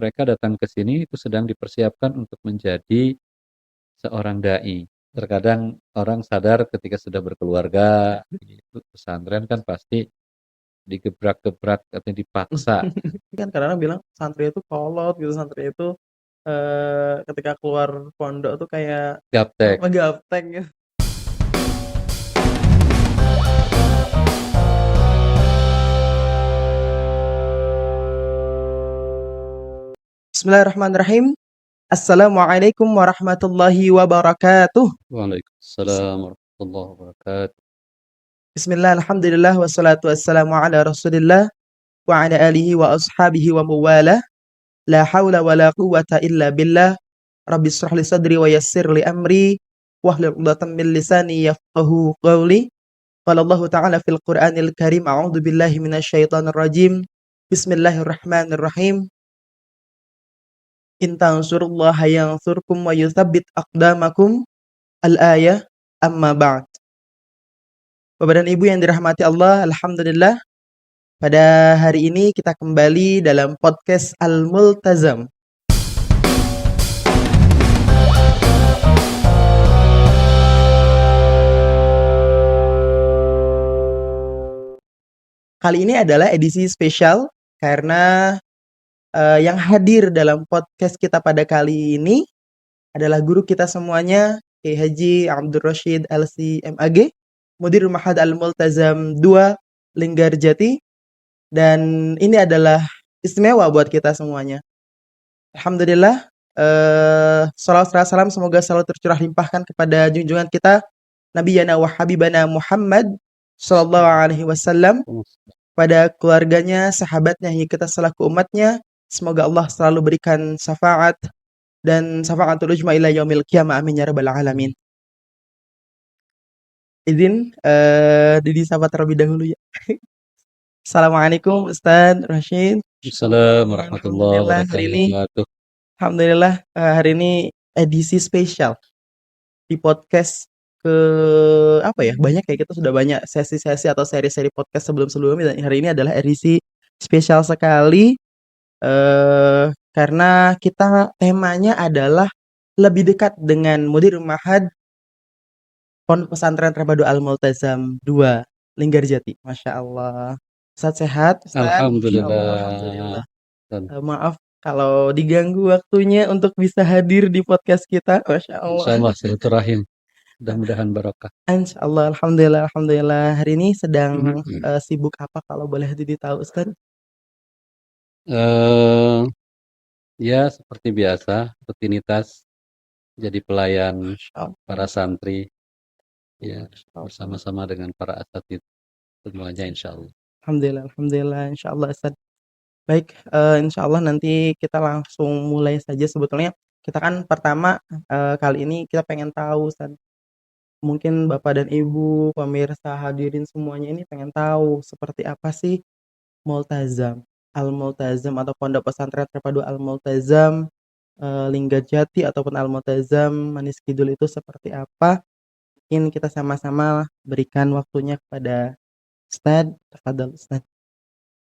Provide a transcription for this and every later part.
mereka datang ke sini itu sedang dipersiapkan untuk menjadi seorang dai. Terkadang orang sadar ketika sudah berkeluarga, itu pesantren kan pasti digebrak-gebrak atau dipaksa. Kan kadang-kadang bilang santri itu kolot gitu, santri itu ketika keluar pondok tuh kayak Gaptek. apa gaptek gitu. Bismillahirrahmanirrahim. Assalamualaikum warahmatullahi wabarakatuh. Waalaikumsalam warahmatullahi wabarakatuh. Bismillah, alhamdulillah, wassalatu wassalamu ala rasulillah wa ala alihi wa ashabihi wa mawala. La hawla wa la quwwata illa billah. Rabbi israh li sadri wa yassir li amri wahlul 'uqdatam min lisani yafqahu qawli. Qala Allah Ta'ala fil Qur'anil Karim, a'udzu billahi minasyaitonir rajim. Bismillahirrahmanirrahim. In tansurullaha yansurkum wa yutsabbit aqdamakum. Al-ayah, amma ba'd. Bapak dan Ibu yang dirahmati Allah, alhamdulillah pada hari ini kita kembali dalam podcast Al-Multazam. Kali ini adalah edisi spesial karena yang hadir dalam podcast kita pada kali ini adalah guru kita semuanya, Kiai Haji Abdul Rashid LC MAG, Mudir Ma'had Al-Multazam 2 Linggarjati, dan ini adalah istimewa buat kita semuanya. Alhamdulillah, salawat serta salam semoga selalu tercurah limpahkan kepada junjungan kita Nabi Yana wa Habibana Muhammad Sallallahu Alaihi Wasallam, pada keluarganya, sahabatnya, hingga kita selaku umatnya. Semoga Allah selalu berikan syafaat dan syafaatul ujma ila yaumil qiyamah, amin ya rabbal alamin. Izin Didi sapa terlebih dahulu ya. Assalamualaikum Ustaz Rashid. Assalamualaikum warahmatullahi Alhamdulillah wabarakatuh. hari ini edisi spesial di podcast ke apa ya, banyak kayak kita sudah banyak sesi-sesi atau seri-seri podcast sebelum-sebelumnya, dan hari ini adalah edisi spesial sekali karena kita temanya adalah lebih dekat dengan Mudir Ma'had Pondok Pesantren Terpadu Al-Multazam 2 Linggarjati. Masya Allah. Ustaz sehat, Ustaz? Masya Allah, Alhamdulillah. alhamdulillah. Maaf kalau diganggu waktunya untuk bisa hadir di podcast kita. Masya Allah. Insyaallah silaturahim. Mudah-mudahan barokah. Insya Allah, alhamdulillah, alhamdulillah. Hari ini sedang sibuk apa kalau boleh ditahu, Ustaz? Eh, ya seperti biasa, rutinitas jadi pelayan Masya Allah. para santri, ya Masya Allah. bersama-sama dengan para asatidz semuanya insyaallah. Alhamdulillah, alhamdulillah, insya Allah, Ustaz. Baik, insya Allah nanti kita langsung mulai saja. Sebetulnya kita kan pertama kali ini kita pengen tahu, Ustaz. Mungkin Bapak dan Ibu, pemirsa hadirin semuanya ini pengen tahu seperti apa sih Multazam, Al-Multazam atau Pondok Pesantren Terpadu Al-Multazam Linggarjati ataupun Al-Multazam Manis Kidul itu seperti apa? Mungkin kita sama-sama berikan waktunya kepada Ustaz. Tafadhol Ustaz.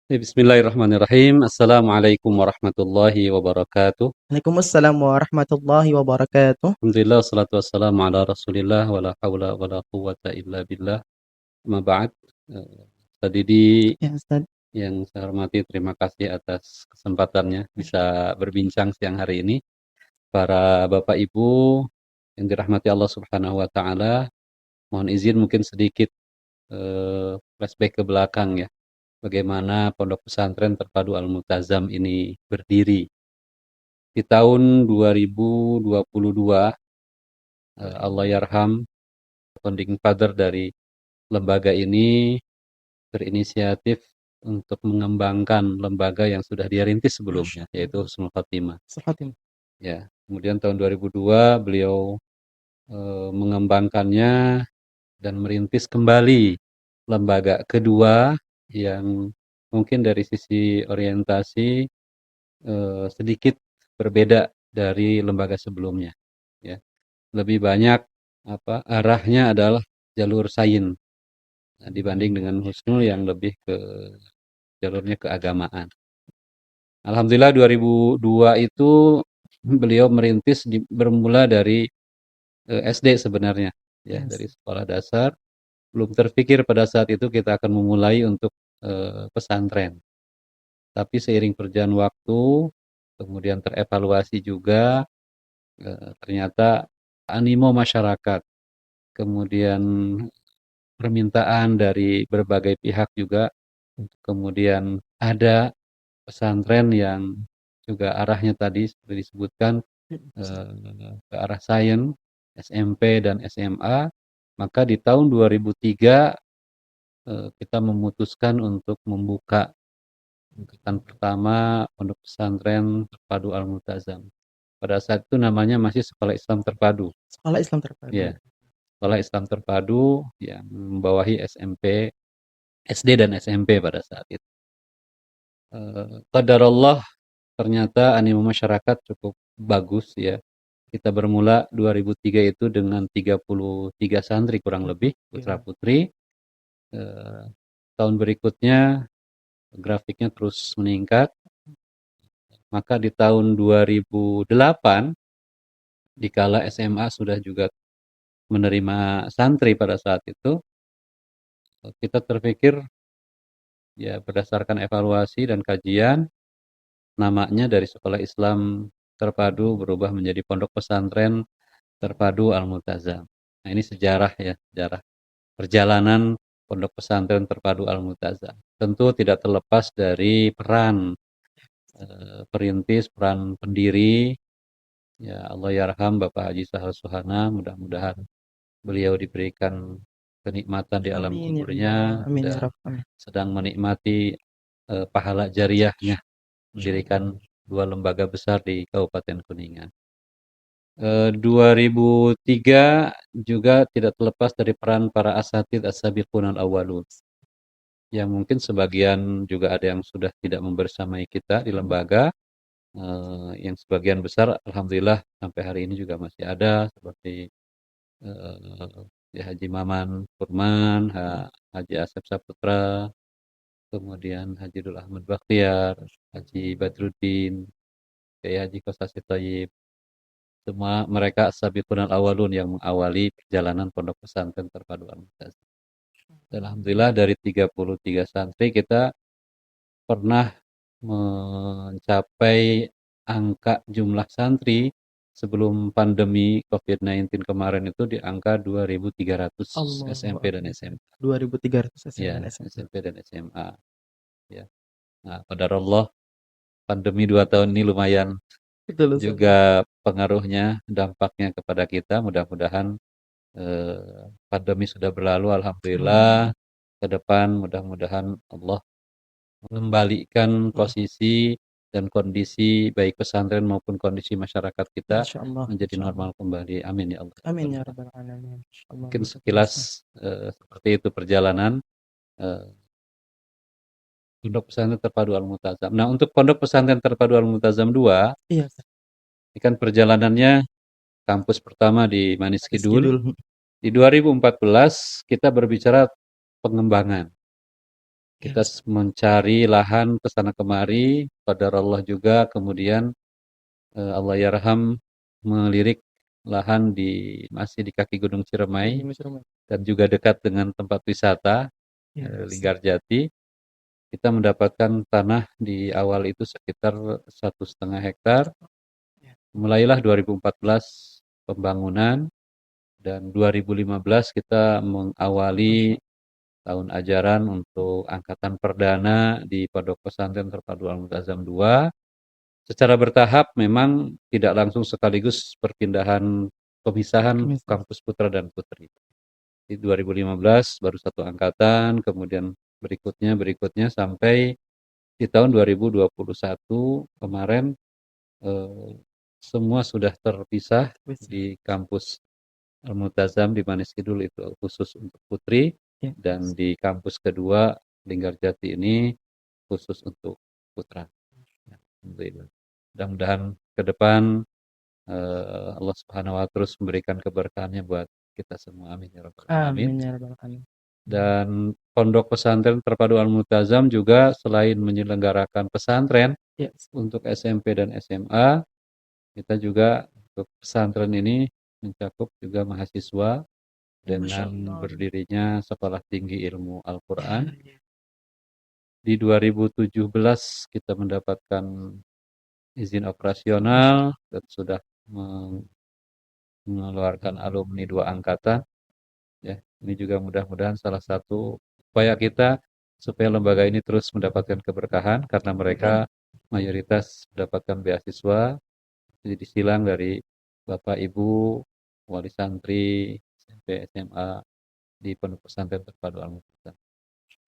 Bismillahirrahmanirrahim. Assalamualaikum warahmatullahi wabarakatuh. Waalaikumsalam warahmatullahi wabarakatuh. Alhamdulillah, salatu wassalamu ala rasulillah, wala hawla wala quwwata illa billah. Amma ba'd. Ustaz Didi Ya Ustaz. yang saya hormati, terima kasih atas kesempatannya bisa berbincang siang hari ini. Para Bapak Ibu yang dirahmati Allah Subhanahu wa taala, mohon izin mungkin sedikit flashback ke belakang ya. Bagaimana Pondok Pesantren Terpadu Al-Multazam ini berdiri. Di tahun 2022, Allah yarham, founding father dari lembaga ini berinisiatif untuk mengembangkan lembaga yang sudah dia rintis sebelumnya, yaitu Husnul Khotimah. Ya, kemudian tahun 2002 beliau mengembangkannya dan merintis kembali lembaga kedua yang mungkin dari sisi orientasi sedikit berbeda dari lembaga sebelumnya. Ya, lebih banyak arahnya adalah jalur sains dibanding dengan Husnul yang lebih ke jalurnya keagamaan. Alhamdulillah 2002 itu beliau merintis bermula dari SD sebenarnya, ya Yes. dari sekolah dasar. Belum terpikir pada saat itu kita akan memulai untuk pesantren. Tapi seiring perjalanan waktu, kemudian terevaluasi juga, ternyata animo masyarakat, kemudian permintaan dari berbagai pihak juga, untuk kemudian ada pesantren yang juga arahnya tadi seperti disebutkan ke arah sains, SMP dan SMA, maka di tahun 2003 kita memutuskan untuk membuka angkatan pertama Pondok Pesantren Terpadu Al-Multazam. Pada saat itu namanya masih Sekolah Islam Terpadu. Sekolah Islam Terpadu. Ya, Sekolah Islam Terpadu yang membawahi SMP, SD dan SMP pada saat itu. Qadarullah ternyata animo masyarakat cukup bagus ya. Kita bermula 2003 itu dengan 33 santri kurang lebih, putra-putri. Tahun berikutnya grafiknya terus meningkat. Maka di tahun 2008, dikala SMA sudah juga menerima santri pada saat itu, kita terpikir ya berdasarkan evaluasi dan kajian, namanya dari Sekolah Islam Terpadu berubah menjadi Pondok Pesantren Terpadu Al-Multazam. Nah, ini sejarah ya, sejarah perjalanan Pondok Pesantren Terpadu Al-Multazam. Tentu tidak terlepas dari peran perintis, peran pendiri. Ya Allah yarham Bapak Haji Sahal Suhana, mudah-mudahan beliau diberikan kenikmatan di alam Amin ya kuburnya Allah. Amin ya dan Rabb. Amin. sedang menikmati pahala jariahnya mendirikan dua lembaga besar di Kabupaten Kuningan. 2003 juga tidak terlepas dari peran para asatidz as-sabiqun al-awwalun, yang mungkin sebagian juga ada yang sudah tidak membersamai kita di lembaga, yang sebagian besar alhamdulillah sampai hari ini juga masih ada, seperti ya Haji Maman Furman, Haji Asep Saputra, kemudian Haji Dul Ahmad Bakhtiar, Haji Badruddin, Kiai Haji Kosasi Thayyib. Semua mereka as-sabiqun al-awwalun yang mengawali perjalanan Pondok Pesantren Terpadu Al-Multazam. Alhamdulillah dari 33 santri kita pernah mencapai angka jumlah santri sebelum pandemi COVID-19 kemarin itu di angka 2.300 Allah. SMP dan SMA. 2300 SMP Ya, dan SMA. SMP dan SMA. Ya. Nah, qadarullah pandemi 2 tahun ini lumayan Betul, Ustaz. juga pengaruhnya, dampaknya kepada kita. Mudah-mudahan pandemi sudah berlalu, alhamdulillah. Ke depan mudah-mudahan Allah mengembalikan posisi dan kondisi baik pesantren maupun kondisi masyarakat kita Insya Allah. menjadi Insya Allah. normal kembali. Amin ya Allah. Amin ya Rabbal Alamin. Insya Allah. Mungkin sekilas seperti itu perjalanan Pondok Pesantren Terpadu Al-Multazam. Nah, untuk Pondok Pesantren Terpadu Al-Multazam 2, Iya, Ustaz. ini kan perjalanannya kampus pertama di Manis Kidul. Kidul. Di 2014 kita berbicara pengembangan. Kita Yes. mencari lahan ke sana kemari, qadarullah juga, kemudian Allah yarham melirik lahan masih di kaki Gunung Ciremai dan juga dekat dengan tempat wisata Linggarjati. Kita mendapatkan tanah di awal itu sekitar 1,5 hektar. Mulailah 2014 pembangunan dan 2015 kita mengawali tahun ajaran untuk angkatan perdana di Pondok Pesantren Terpadu Al-Multazam 2. Secara bertahap memang tidak langsung sekaligus perpindahan pemisahan kampus putra dan putri. Di 2015 baru satu angkatan, kemudian berikutnya sampai di tahun 2021 kemarin semua sudah terpisah di kampus Al-Multazam di Manis Kidul itu khusus untuk putri dan di kampus kedua Linggarjati ini khusus untuk putra. Alhamdulillah. Mudah-mudahan ke depan Allah Subhanahu wa taala terus memberikan keberkahannya buat kita semua. Amin ya rabbal alamin. Amin ya rabbal alamin. Dan Pondok Pesantren Terpadu Al-Multazam juga selain menyelenggarakan pesantren, Ya, Untuk SMP dan SMA, kita juga untuk pesantren ini mencakup juga mahasiswa Masya dengan Allah. berdirinya Sekolah Tinggi Ilmu Ya, Al-Quran. ya. Di 2017 kita mendapatkan izin operasional dan sudah mengeluarkan alumni 2 angkatan. Ya, ini juga mudah-mudahan salah satu upaya kita supaya lembaga ini terus mendapatkan keberkahan karena mereka mayoritas mendapatkan beasiswa jadi silang dari Bapak Ibu wali santri SMP SMA di Pondok Pesantren Terpadu Al-Mu'min.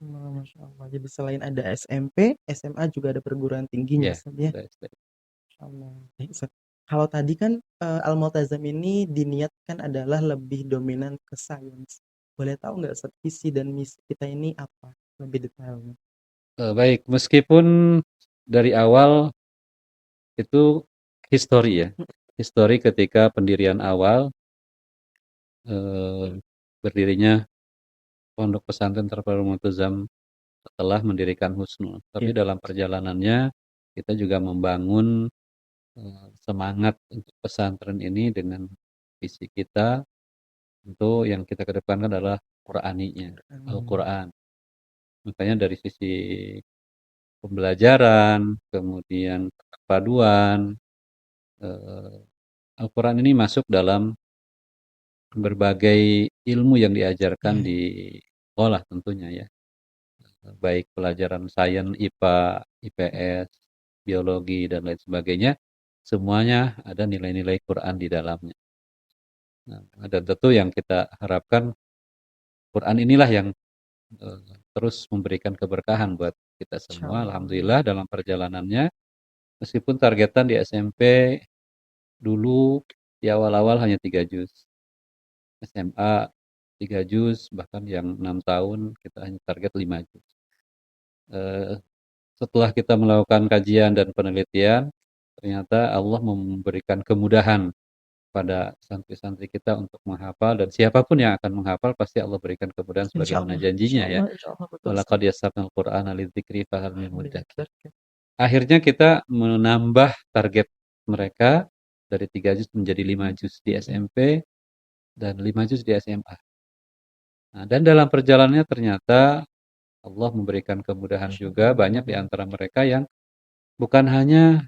Masya Allah. Jadi selain ada SMP, SMA juga ada perguruan tingginya, Ya, Ustaz ya. ada SD. Masya Allah. Ustaz, kalau tadi kan Al-Multazam ini diniatkan adalah lebih dominan ke sains. Boleh tahu nggak Ustaz, visi dan misi kita ini apa? Lebih detailnya. Baik, meskipun dari awal itu histori ya, histori ketika pendirian awal eh, berdirinya Pondok Pesantren Terpadu Multazam setelah mendirikan Husnul. Tapi Ya, dalam perjalanannya kita juga membangun semangat untuk pesantren ini dengan visi kita. Tentu yang kita kedepankan adalah Qur'aninya, amin. Al-Quran. Makanya dari sisi pembelajaran, kemudian perpaduan, eh, Al-Quran ini masuk dalam berbagai ilmu yang diajarkan Ya, di sekolah tentunya ya. Baik pelajaran sains, IPA, IPS, biologi, dan lain sebagainya. Semuanya ada nilai-nilai Quran di dalamnya. Nah, dan tentu yang kita harapkan Quran inilah yang terus memberikan keberkahan buat kita insya semua. Allah. Alhamdulillah dalam perjalanannya, meskipun targetan di SMP dulu di awal-awal hanya 3 juz, SMA 3 juz, bahkan yang 6 tahun kita hanya target 5 juz. Eh, Setelah kita melakukan kajian dan penelitian, ternyata Allah memberikan kemudahan pada santri-santri kita untuk menghafal dan siapapun yang akan menghafal pasti Allah berikan kemudahan Insya sebagaimana Allah, janjinya ya. Insya Allah betul Ustaz. Walaqad yassarnal Qur'ana lidzikri fahal min Alhamdulillah. muddakir. Akhirnya kita menambah target mereka dari 3 juz menjadi 5 juz di SMP dan 5 juz di SMA. Nah, dan dalam perjalanannya ternyata Allah memberikan kemudahan Masya juga banyak di Allah. antara mereka yang bukan hanya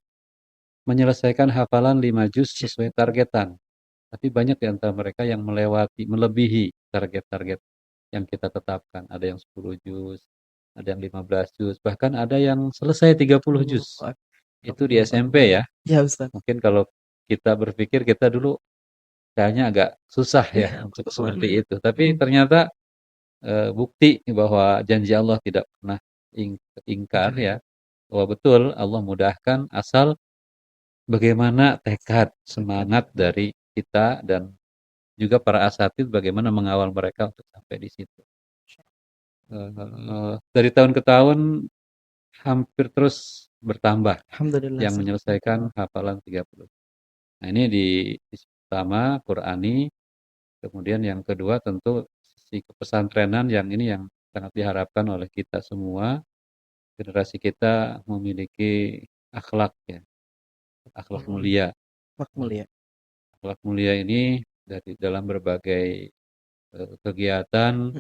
menyelesaikan hafalan 5 juz sesuai targetan, tapi banyak di antara mereka yang melebihi target-target yang kita tetapkan. Ada yang 10 juz, ada yang 15 juz, bahkan ada yang selesai 30 Allah juz. Akbar. Itu di SMP ya. Ya Ustaz. Mungkin kalau kita berpikir kita dulu kayaknya agak susah ya Iya, untuk betul. seperti itu. Tapi ternyata bukti bahwa janji Allah tidak pernah ingkar ya. Bahwa betul Allah mudahkan asal bagaimana tekad, semangat dari kita dan juga para asatid bagaimana mengawal mereka untuk sampai di situ. Dari tahun ke tahun hampir terus bertambah Alhamdulillah yang Ustaz. menyelesaikan hafalan 30. Nah, ini di sisi pertama Qur'ani, kemudian yang kedua tentu sisi kepesantrenan yang ini yang sangat diharapkan oleh kita semua, generasi kita memiliki akhlak ya, akhlak mulia. Makmul ya. Akhlak mulia ini dari dalam berbagai kegiatan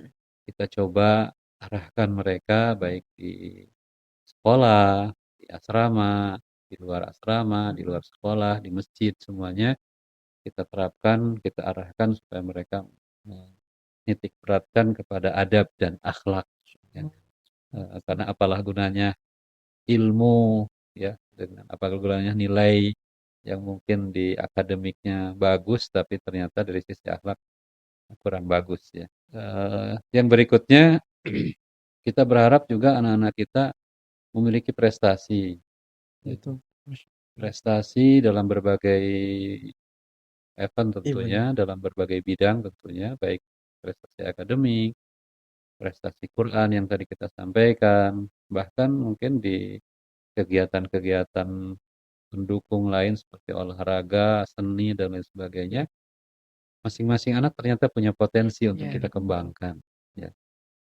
kita coba arahkan mereka baik di sekolah, di asrama, di luar sekolah, di masjid semuanya kita terapkan, kita arahkan supaya mereka menitik beratkan kepada adab dan akhlak. Ya. Karena apalah gunanya ilmu ya dengan apalah gunanya nilai yang mungkin di akademiknya bagus tapi ternyata dari sisi akhlak kurang bagus ya. Yang berikutnya kita berharap juga anak-anak kita memiliki prestasi, ya. Betul. Prestasi dalam berbagai event tentunya, Event. dalam berbagai bidang tentunya, baik prestasi akademik, prestasi Quran yang tadi kita sampaikan, bahkan mungkin di kegiatan-kegiatan pendukung lain seperti olahraga, seni, dan lain sebagainya, masing-masing anak ternyata punya potensi untuk Ya, kita kembangkan. Ya.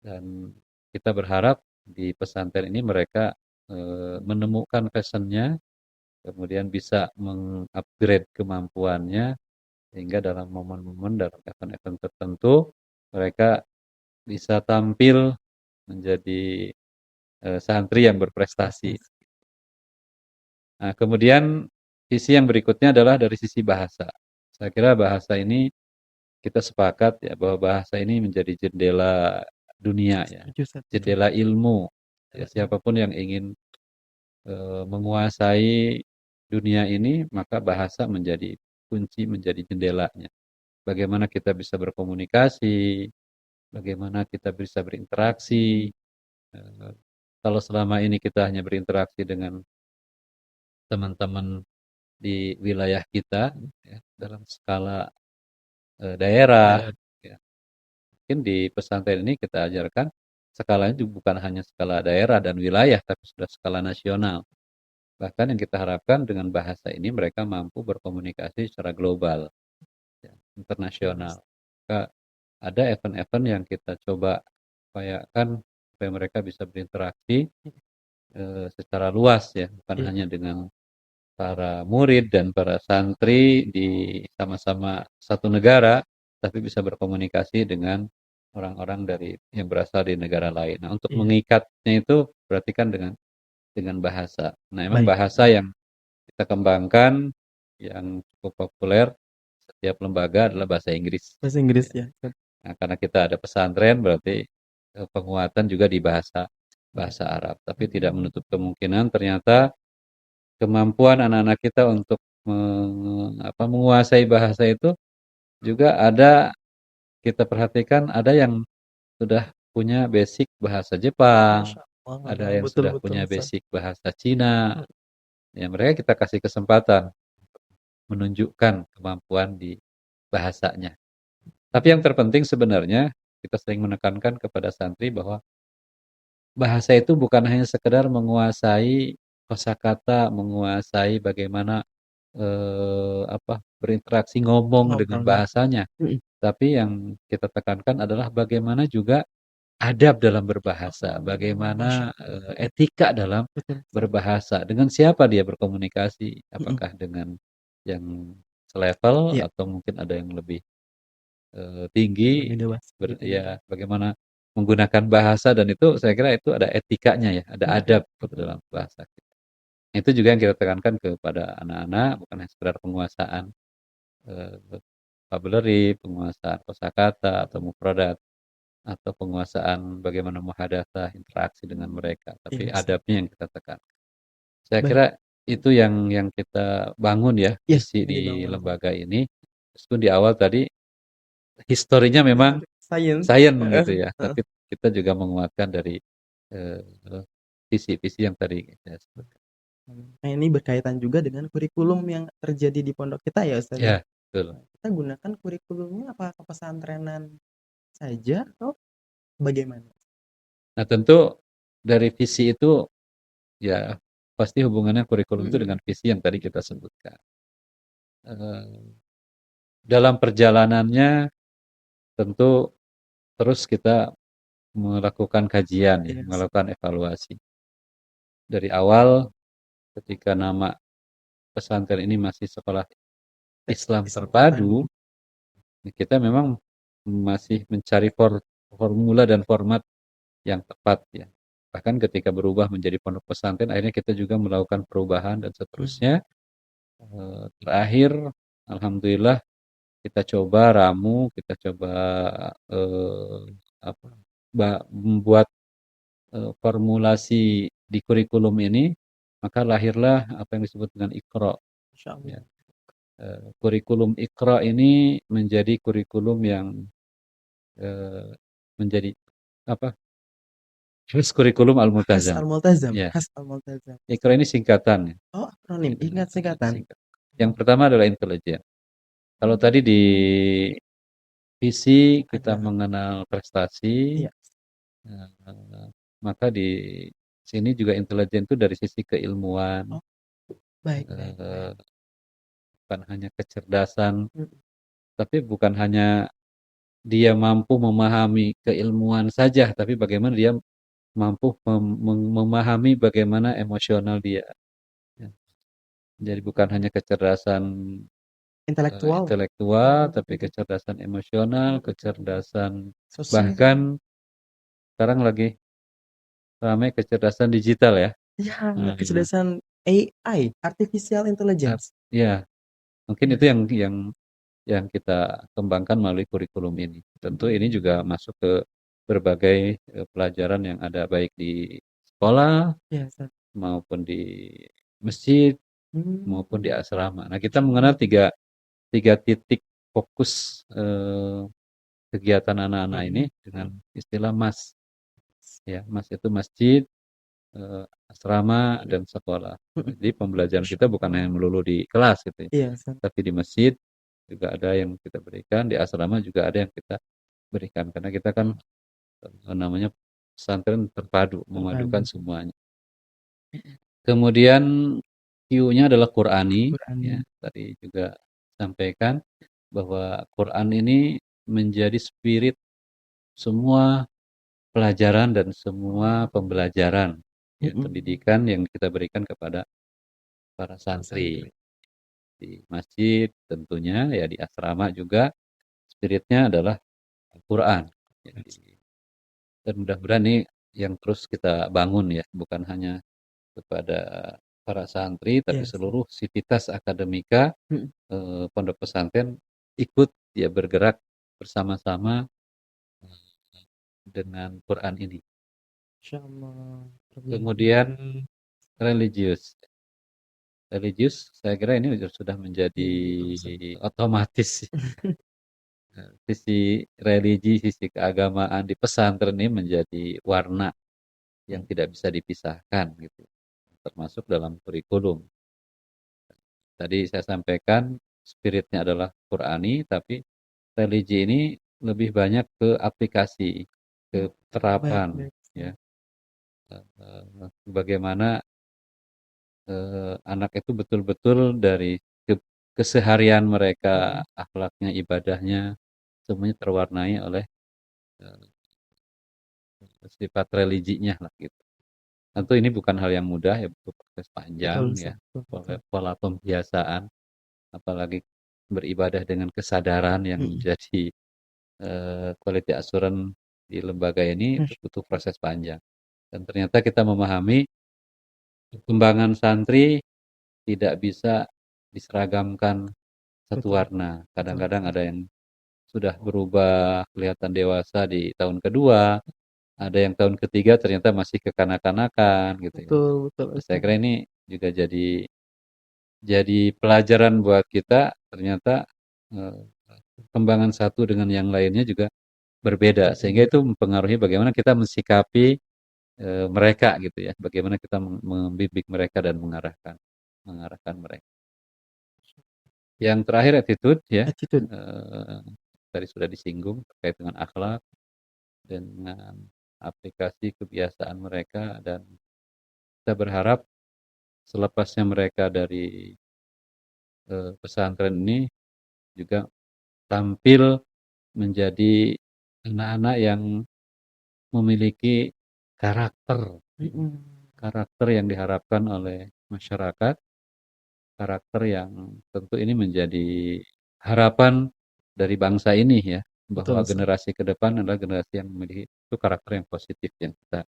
Dan kita berharap di pesantren ini mereka menemukan passion-nya, kemudian bisa meng-upgrade kemampuannya, sehingga dalam momen-momen, dalam event-event tertentu, mereka bisa tampil menjadi santri yang berprestasi. Prestasi. Nah, kemudian sisi yang berikutnya adalah dari sisi bahasa. Saya kira bahasa ini kita sepakat ya bahwa bahasa ini menjadi jendela dunia ya, Setuju, saya setuju. jendela ilmu. Ya, siapapun yang ingin menguasai dunia ini, maka bahasa menjadi kunci, menjadi jendelanya. Bagaimana kita bisa berkomunikasi, bagaimana kita bisa berinteraksi. Eh, Kalau selama ini kita hanya berinteraksi dengan teman-teman di wilayah kita, ya, dalam skala daerah, Daerah. ya. Mungkin di pesantren ini kita ajarkan skalanya juga bukan hanya skala daerah dan wilayah, tapi sudah skala nasional. Bahkan yang kita harapkan dengan bahasa ini mereka mampu berkomunikasi secara global, ya, internasional. Maka ada event-event yang kita coba upayakan supaya mereka bisa berinteraksi secara luas ya, bukan Iya. hanya dengan para murid dan para santri di sama-sama satu negara, tapi bisa berkomunikasi dengan orang-orang dari yang berasal di negara lain. Nah, untuk Iya. mengikatnya itu berarti kan dengan bahasa. Nah, memang Baik. bahasa yang kita kembangkan yang cukup populer setiap lembaga adalah bahasa Inggris. Bahasa Inggris Ya. ya. Nah, karena kita ada pesantren berarti penguatan juga di bahasa bahasa Arab. Tapi tidak menutup kemungkinan ternyata kemampuan anak-anak kita untuk menguasai bahasa itu juga ada, kita perhatikan ada yang sudah punya basic bahasa Jepang, Masya ada Allah, yang betul sudah betul punya Ustaz. basic bahasa Cina. Ya, mereka kita kasih kesempatan menunjukkan kemampuan di bahasanya. Tapi yang terpenting sebenarnya kita sering menekankan kepada santri bahwa bahasa itu bukan hanya sekedar menguasai kosakata, menguasai bagaimana berinteraksi ngomong dengan Ngobrolnya. bahasanya, tapi yang kita tekankan adalah bagaimana juga adab dalam berbahasa, Masya bagaimana Allah. etika dalam Betul Ustaz. berbahasa, dengan siapa dia berkomunikasi, Mm-mm. apakah dengan yang selevel Iya, atau mungkin ada yang lebih tinggi, lebih dewasa gitu ya. ya bagaimana menggunakan bahasa, dan itu saya kira itu ada etikanya ya, ada Mm-mm. adab dalam bahasa kita. Itu juga yang kita tekankan kepada anak-anak, bukan hanya sekedar penguasaan eh, vocabulary, penguasaan kosakata atau mufradat, atau penguasaan bagaimana muhadatsah, interaksi dengan mereka, Iya tapi Ustaz. adabnya yang kita tekan. Saya Baik. kira itu yang kita bangun ya, Iya, visi yang di dibangun. lembaga ini. Meskipun di awal tadi historinya memang Science. sains Heeh, gitu ya, heeh. tapi kita juga menguatkan dari eh, visi-visi yang tadi saya sebutkan. Nah, ini berkaitan juga dengan kurikulum yang terjadi di pondok kita ya Ustaz ya. Ya, betul. Nah, kita gunakan kurikulumnya apa pesantrenan saja atau bagaimana? Nah, tentu dari visi itu ya pasti hubungannya kurikulum itu Mm-mm. dengan visi yang tadi kita sebutkan. Eh, Dalam perjalanannya tentu terus kita melakukan kajian ya, Iya, melakukan evaluasi. Dari awal ketika nama pesantren ini masih Sekolah Islam Islam terpadu. Terpadu, kita memang masih mencari formula dan format yang tepat ya. Bahkan ketika berubah menjadi pondok pesantren, akhirnya kita juga melakukan perubahan dan Hmm. seterusnya. Terakhir, alhamdulillah kita coba ramu, kita coba eh, apa, membuat formulasi di kurikulum ini, maka lahirlah apa yang disebut dengan Iqra. Masya Allah. Ya. Kurikulum Iqra ini menjadi kurikulum yang eh, menjadi apa? Khas kurikulum Khas Al-Multazam. Al-Multazam. Ya, Khas Al-Multazam. Iqra ini singkatan ya. Oh, akronim. Itu Ingat singkatan. singkat. Yang pertama adalah intelijen. Kalau tadi di visi kita Ada. mengenal prestasi, Iya. eh, maka di sini juga intelijen itu dari sisi keilmuan, Oh, baik, baik, baik. eh, bukan hanya kecerdasan, Mm. tapi bukan hanya dia mampu memahami keilmuan saja, tapi bagaimana dia mampu memahami bagaimana emosional dia. Ya. Jadi bukan hanya kecerdasan Intelektual, intelektual, tapi kecerdasan emosional, kecerdasan sosial. bahkan sekarang lagi ramai kecerdasan digital ya. Ya, Nah, kecerdasan AI, artificial intelligence. ya, mungkin Ya, itu yang kita kembangkan melalui kurikulum ini. Tentu ini juga masuk ke berbagai pelajaran yang ada baik di sekolah ya, Ustaz. maupun di masjid maupun di Hmm, asrama. Nah, kita mengenal tiga tiga titik fokus kegiatan anak-anak ini dengan istilah MAS. Ya, MAS itu masjid, asrama dan sekolah. Jadi pembelajaran Masya kita bukan Allah. hanya melulu di kelas gitu ya, Iya, Ustaz. tapi di masjid juga ada yang kita berikan, di asrama juga ada yang kita berikan karena kita kan namanya pesantren terpadu, memadukan Terpadu. semuanya. Kemudian Q-nya adalah Qur'ani, ya. Quran. Tadi juga sampaikan bahwa Quran ini menjadi spirit semua pelajaran dan semua pembelajaran ya, pendidikan yang kita berikan kepada para santri Pesantren. di masjid tentunya ya di asrama juga spiritnya adalah Al-Quran. Jadi, dan mudah-mudahan ini yang terus kita bangun ya, bukan hanya kepada para santri, tapi Iya, Ustaz. seluruh sivitas akademika pondok pesantren ikut ya bergerak bersama-sama dengan Quran ini. Masya Allah. Kemudian religius. Religius, saya kira ini sudah menjadi Iya, betul, Ustaz. otomatis. Sisi religi, sisi keagamaan di pesantren ini menjadi warna yang tidak bisa dipisahkan gitu, termasuk dalam kurikulum. Tadi saya sampaikan spiritnya adalah Qurani, tapi religi ini lebih banyak ke aplikasi, ke Baik, terapan, baik. ya. Bagaimana anak itu betul-betul dari keseharian mereka, akhlaknya, ibadahnya, semuanya terwarnai oleh eh, sifat religinya lah gitu. Tentu ini bukan hal yang mudah ya, butuh proses panjang Betul, ya, Ustaz. Betul, betul. pola pembiasaan, apalagi beribadah dengan kesadaran yang menjadi quality assurance di lembaga ini Masya butuh proses panjang. Dan ternyata kita memahami perkembangan santri tidak bisa diseragamkan satu Betul, warna. betul, Kadang-kadang ada yang sudah berubah kelihatan dewasa di tahun kedua, ada yang tahun ketiga ternyata masih kekanak-kanakan gitu ya. betul, betul, Nah, saya Ustaz. kira ini juga jadi pelajaran buat kita ternyata eh, perkembangan satu dengan yang lainnya juga berbeda sehingga itu mempengaruhi bagaimana kita mensikapi mereka gitu ya, bagaimana kita membimbing mereka dan mengarahkan mereka. Yang terakhir attitude ya, Attitude. eh, tadi sudah disinggung terkait dengan akhlak, dengan aplikasi kebiasaan mereka dan kita berharap selepasnya mereka dari pesantren ini juga tampil menjadi anak-anak yang memiliki karakter, karakter yang diharapkan oleh masyarakat, karakter yang tentu ini menjadi harapan dari bangsa ini ya, Betul, bahwa Ustaz. generasi ke depan adalah generasi yang memiliki itu karakter yang positif yang kita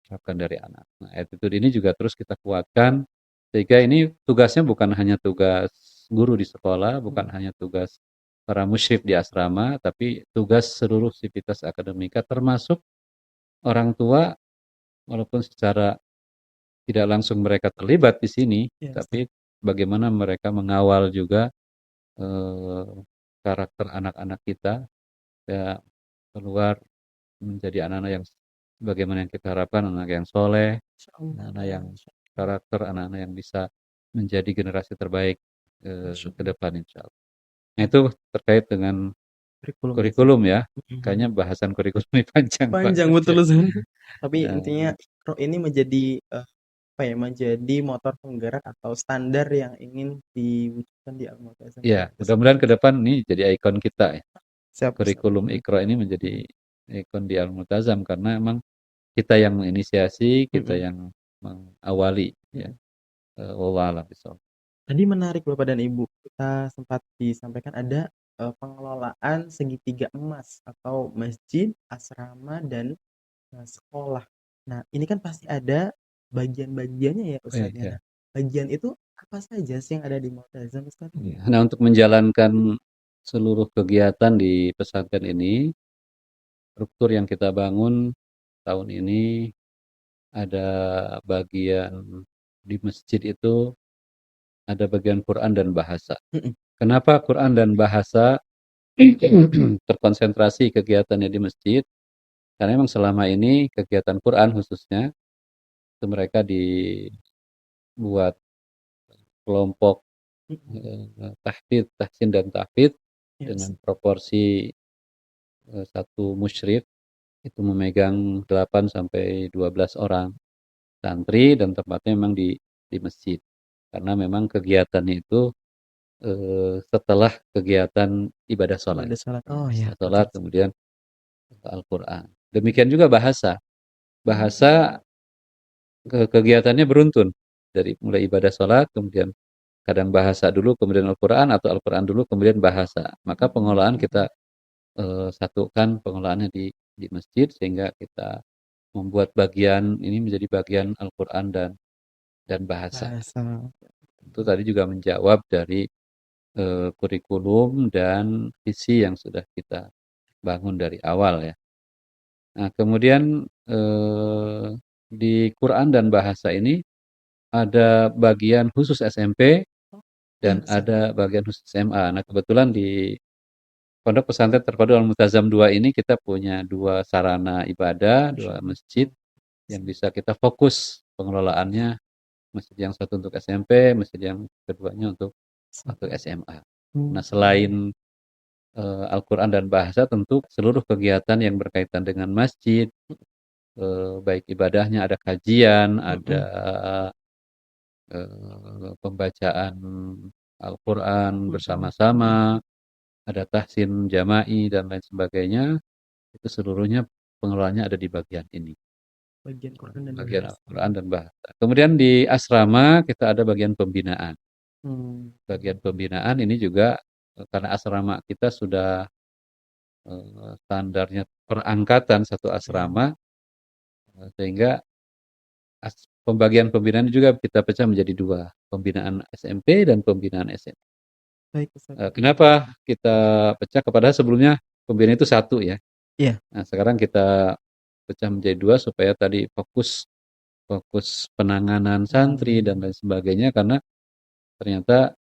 harapkan dari anak. Nah, attitude ini juga terus kita kuatkan sehingga ini tugasnya bukan hanya tugas guru di sekolah, bukan hanya tugas para musyrif di asrama, tapi tugas seluruh sivitas akademika termasuk orang tua walaupun secara tidak langsung mereka terlibat di sini, Iya, Ustaz. tapi bagaimana mereka mengawal juga eh, karakter anak-anak kita ya keluar menjadi anak-anak yang bagaimana yang kita harapkan, anak yang soleh, Masya Allah. anak-anak yang Masya Allah. karakter, anak-anak yang bisa menjadi generasi terbaik Masya ke Allah. depan insya Allah. Nah itu terkait dengan Kurikulum ya, Ustaz. kurikulum ya. Kayaknya bahasan kurikulum ini panjang Panjang banget betul, ya. Ustaz. Tapi intinya Eh, Iqra ini menjadi apa ya, menjadi motor penggerak atau standar yang ingin diwujudkan di Al-Mu'tasim ya, Pondok mudah-mudahan ke Pesantren. depan ini jadi ikon kita ya. Siap, Ustaz. Kurikulum Iqra ini menjadi ikon di Al-Multazam karena emang kita yang menginisiasi, kita Mm-mm. yang mengawali ya. Mm-mm. Wallahu a'lam bishawab. Tadi menarik Bapak dan Ibu, kita sempat disampaikan ada pengelolaan segitiga emas atau masjid, asrama, dan sekolah. Nah, ini kan pasti ada bagian-bagiannya ya Oh, iya, Ustadz ya. iya. Nah, bagian itu apa saja sih yang ada di Multazam Ustadz? Iya. Nah, untuk menjalankan seluruh kegiatan di pesantren ini, struktur yang kita bangun tahun ini ada bagian di masjid itu ada bagian Quran dan bahasa. Mm-mm. Kenapa Quran dan bahasa terkonsentrasi kegiatannya di masjid? Karena memang selama ini kegiatan Quran khususnya itu mereka dibuat kelompok tahfidz, tahsin dan tahfidz Yes. dengan proporsi satu musyrik itu memegang 8 sampai 12 orang santri dan tempatnya memang di masjid. Karena memang kegiatannya itu setelah kegiatan ibadah sholat. Ibadah sholat. Oh ya, betul. Sholat kemudian Al-Quran. Demikian juga bahasa. Bahasa kegiatannya beruntun. Dari mulai ibadah sholat, kemudian kadang bahasa dulu, kemudian Al-Quran, atau Al-Quran dulu, kemudian bahasa. Maka pengelolaan kita satukan pengelolaannya di masjid, sehingga kita membuat bagian ini menjadi bagian Al-Quran dan bahasa. Bahasa. Itu tadi juga menjawab dari kurikulum dan visi yang sudah kita bangun dari awal ya. Nah, kemudian di Quran dan bahasa ini ada bagian khusus SMP Ya, dan Ustadz. ada bagian khusus SMA. Nah, kebetulan di Pondok Pesantren Terpadu Al-Multazam 2 ini kita punya dua sarana ibadah, Masya dua Allah. masjid yang bisa kita fokus pengelolaannya. Masjid yang satu untuk SMP, masjid yang keduanya untuk SMA. Hmm. Nah, selain Al-Quran dan bahasa, tentu seluruh kegiatan yang berkaitan dengan masjid, baik ibadahnya ada kajian, ada Mm-mm. pembacaan Al-Quran Mm-mm. bersama-sama, ada tahsin jama'i dan lain sebagainya, itu seluruhnya pengelolaannya ada di bagian ini. Bagian Quran dan Bagian bahasa. Al-Quran dan bahasa. Kemudian di asrama kita ada bagian pembinaan. Hmm. Bagian pembinaan ini juga karena asrama kita sudah standarnya perangkatan satu Ya, asrama, sehingga pembagian pembinaan juga kita pecah menjadi dua, pembinaan SMP dan pembinaan SMA. baik Ustadz. Kenapa kita pecah? Kepada sebelumnya pembinaan itu satu ya. Iya. Nah, sekarang kita pecah menjadi dua supaya tadi fokus fokus penanganan santri dan lain sebagainya, karena ternyata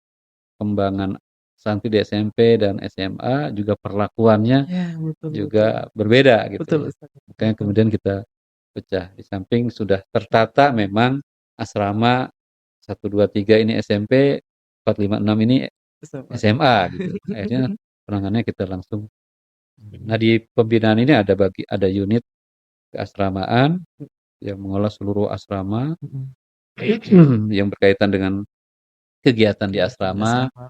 kembangan santri di SMP dan SMA juga perlakuannya Ya, betul betul. juga berbeda gitu Betul ya. Ustadz. Makanya Betul. kemudian kita pecah. Di samping sudah tertata memang asrama 1, 2, 3 ini SMP, 4, 5, 6 ini Ustadz. SMA gitu. Akhirnya penanganannya kita langsung. Nah, di pembinaan ini ada unit keasramaan yang mengolah seluruh asrama Mm-mm. yang berkaitan dengan kegiatan di Kegiatan di asrama. asrama.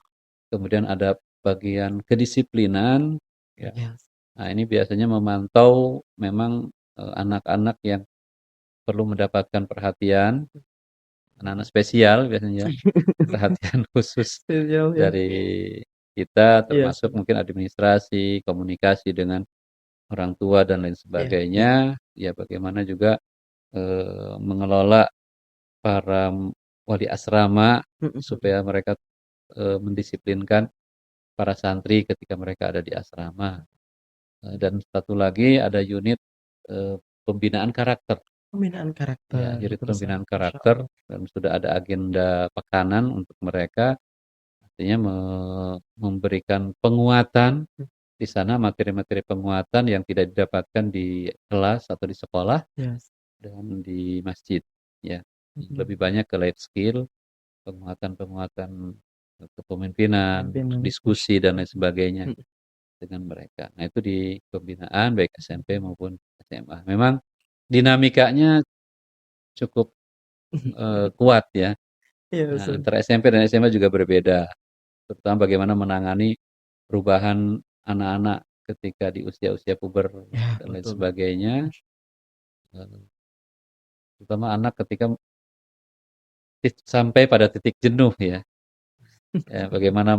Kemudian ada bagian kedisiplinan ya. Ya. Nah, ini biasanya memantau memang anak-anak yang perlu mendapatkan perhatian, anak-anak spesial biasanya, perhatian khusus Spesial ya. dari kita, Iya, termasuk mungkin administrasi, komunikasi dengan orang tua dan lain iya, iya. sebagainya. Ya, bagaimana juga mengelola para wali asrama Mm-mm. supaya mereka mendisiplinkan para santri ketika mereka ada di asrama. Dan satu lagi ada unit pembinaan karakter. Pembinaan Ya, karakter, jadi betul Ustaz. pembinaan Masya karakter Allah. dan sudah ada agenda pekanan untuk mereka, artinya memberikan penguatan di sana, materi-materi penguatan yang tidak didapatkan di kelas atau di sekolah Yes. dan di masjid. Ya, Mm-mm. lebih banyak ke life skill, penguatan-penguatan kepemimpinan, Pimpinan. Masya diskusi dan Allah. lain sebagainya Mm. dengan mereka. Nah, itu di pembinaan baik SMP maupun SMA. Memang dinamikanya cukup kuat ya. Iya Nah, Ustaz. antara SMP dan SMA juga berbeda, terutama bagaimana menangani perubahan anak-anak ketika di usia-usia puber Ya, dan lain betul. sebagainya. eee, terutama anak ketika sampai pada titik jenuh ya. Ya, bagaimana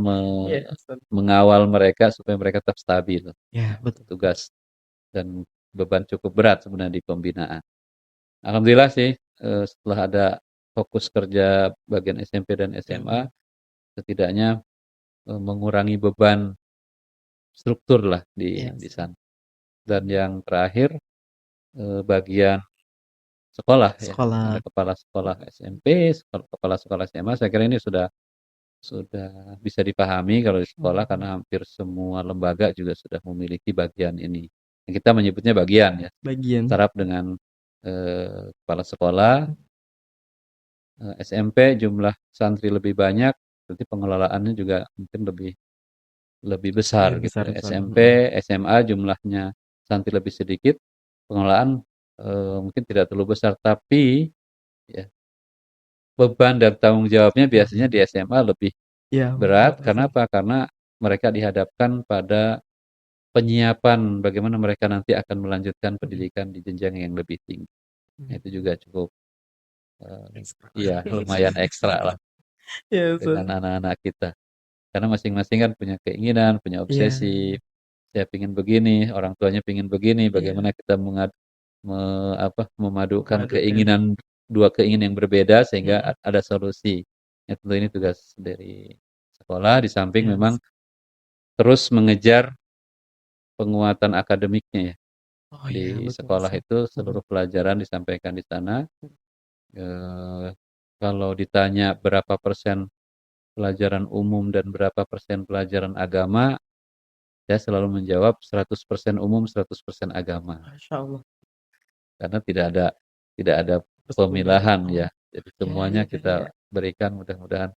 Iya, Ustaz. mengawal mereka supaya mereka tetap stabil. Ya, betul. Tugas dan beban cukup berat sebenarnya di pembinaan. Alhamdulillah sih, setelah ada fokus kerja bagian SMP dan SMA, Ya, setidaknya, mengurangi beban struktur lah iya, di Ustaz. sana. Dan yang terakhir, bagian sekolah ya, ada Sekolah. kepala sekolah SMP, kepala sekolah SMA, saya kira ini sudah bisa dipahami kalau di sekolah Hmm, karena hampir semua lembaga juga sudah memiliki bagian ini. Yang kita menyebutnya bagian ya, bagian. setara dengan, kepala sekolah. SMP jumlah santri lebih banyak, berarti pengelolaannya juga mungkin lebih lebih besar Lebih gitu. besar, Ustaz. SMP, SMA jumlahnya santri lebih sedikit, pengelolaan mungkin tidak terlalu besar, tapi ya beban dan tanggung jawabnya biasanya di SMA lebih Iya, betul, berat. Karena Ustaz. apa? Karena mereka dihadapkan pada penyiapan bagaimana mereka nanti akan melanjutkan Mm, pendidikan di jenjang yang lebih tinggi. Nah, itu mm. juga cukup Ekstra. iya lumayan ekstra lah Iya, dengan Ustaz. anak-anak kita. Karena masing-masing kan punya keinginan, punya Iya, obsesi. Saya pingin begini, orang tuanya pingin begini. iya. Bagaimana kita memadukan Memadukan. keinginan dua keinginan yang berbeda sehingga Mm, ada solusi. Ya, tentu ini tugas dari sekolah. Di samping iya, memang terus mengejar penguatan akademiknya ya. oh Di iya, betul, sekolah Ustaz. itu Mm, seluruh pelajaran disampaikan di sana. Eh, Kalau ditanya berapa persen pelajaran umum dan berapa persen pelajaran agama, saya selalu menjawab 100% umum, 100% agama. Masya Allah. Karena tidak ada Terus pemilihan. pemilahan Oh, ya. Jadi iya, semuanya iya, iya. kita berikan, mudah-mudahan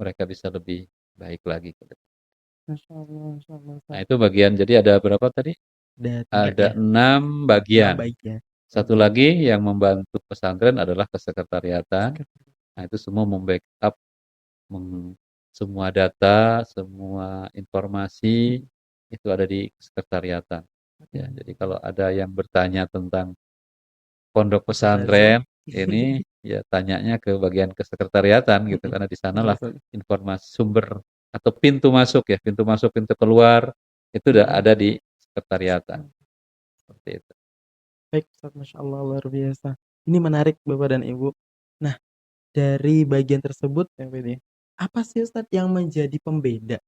mereka bisa lebih baik lagi ke depan. Masya Allah, Nah, Ustaz. itu bagian. Jadi ada berapa tadi? Ada 3 Ada ya? 6 6 bagian. baik ya. Satu lagi yang membantu pesantren adalah kesekretariatan. Nah, itu semua membackup semua data, semua informasi itu ada di kesekretariatan. Ya, jadi kalau ada yang bertanya tentang pondok Multazam. pesantren ini, ya tanyanya ke bagian kesekretariatan gitu, Mm-mm. karena di Betul, sanalah Ustaz. informasi sumber atau pintu masuk ya, pintu masuk, pintu keluar itu udah Mm-mm. ada di sekretariatan seperti itu. Baik, Ustaz. Masya Allah, luar biasa. Ini menarik, Bapak dan Ibu. Nah, dari bagian tersebut, ya, Pak, apa sih, Ustaz, yang menjadi pembeda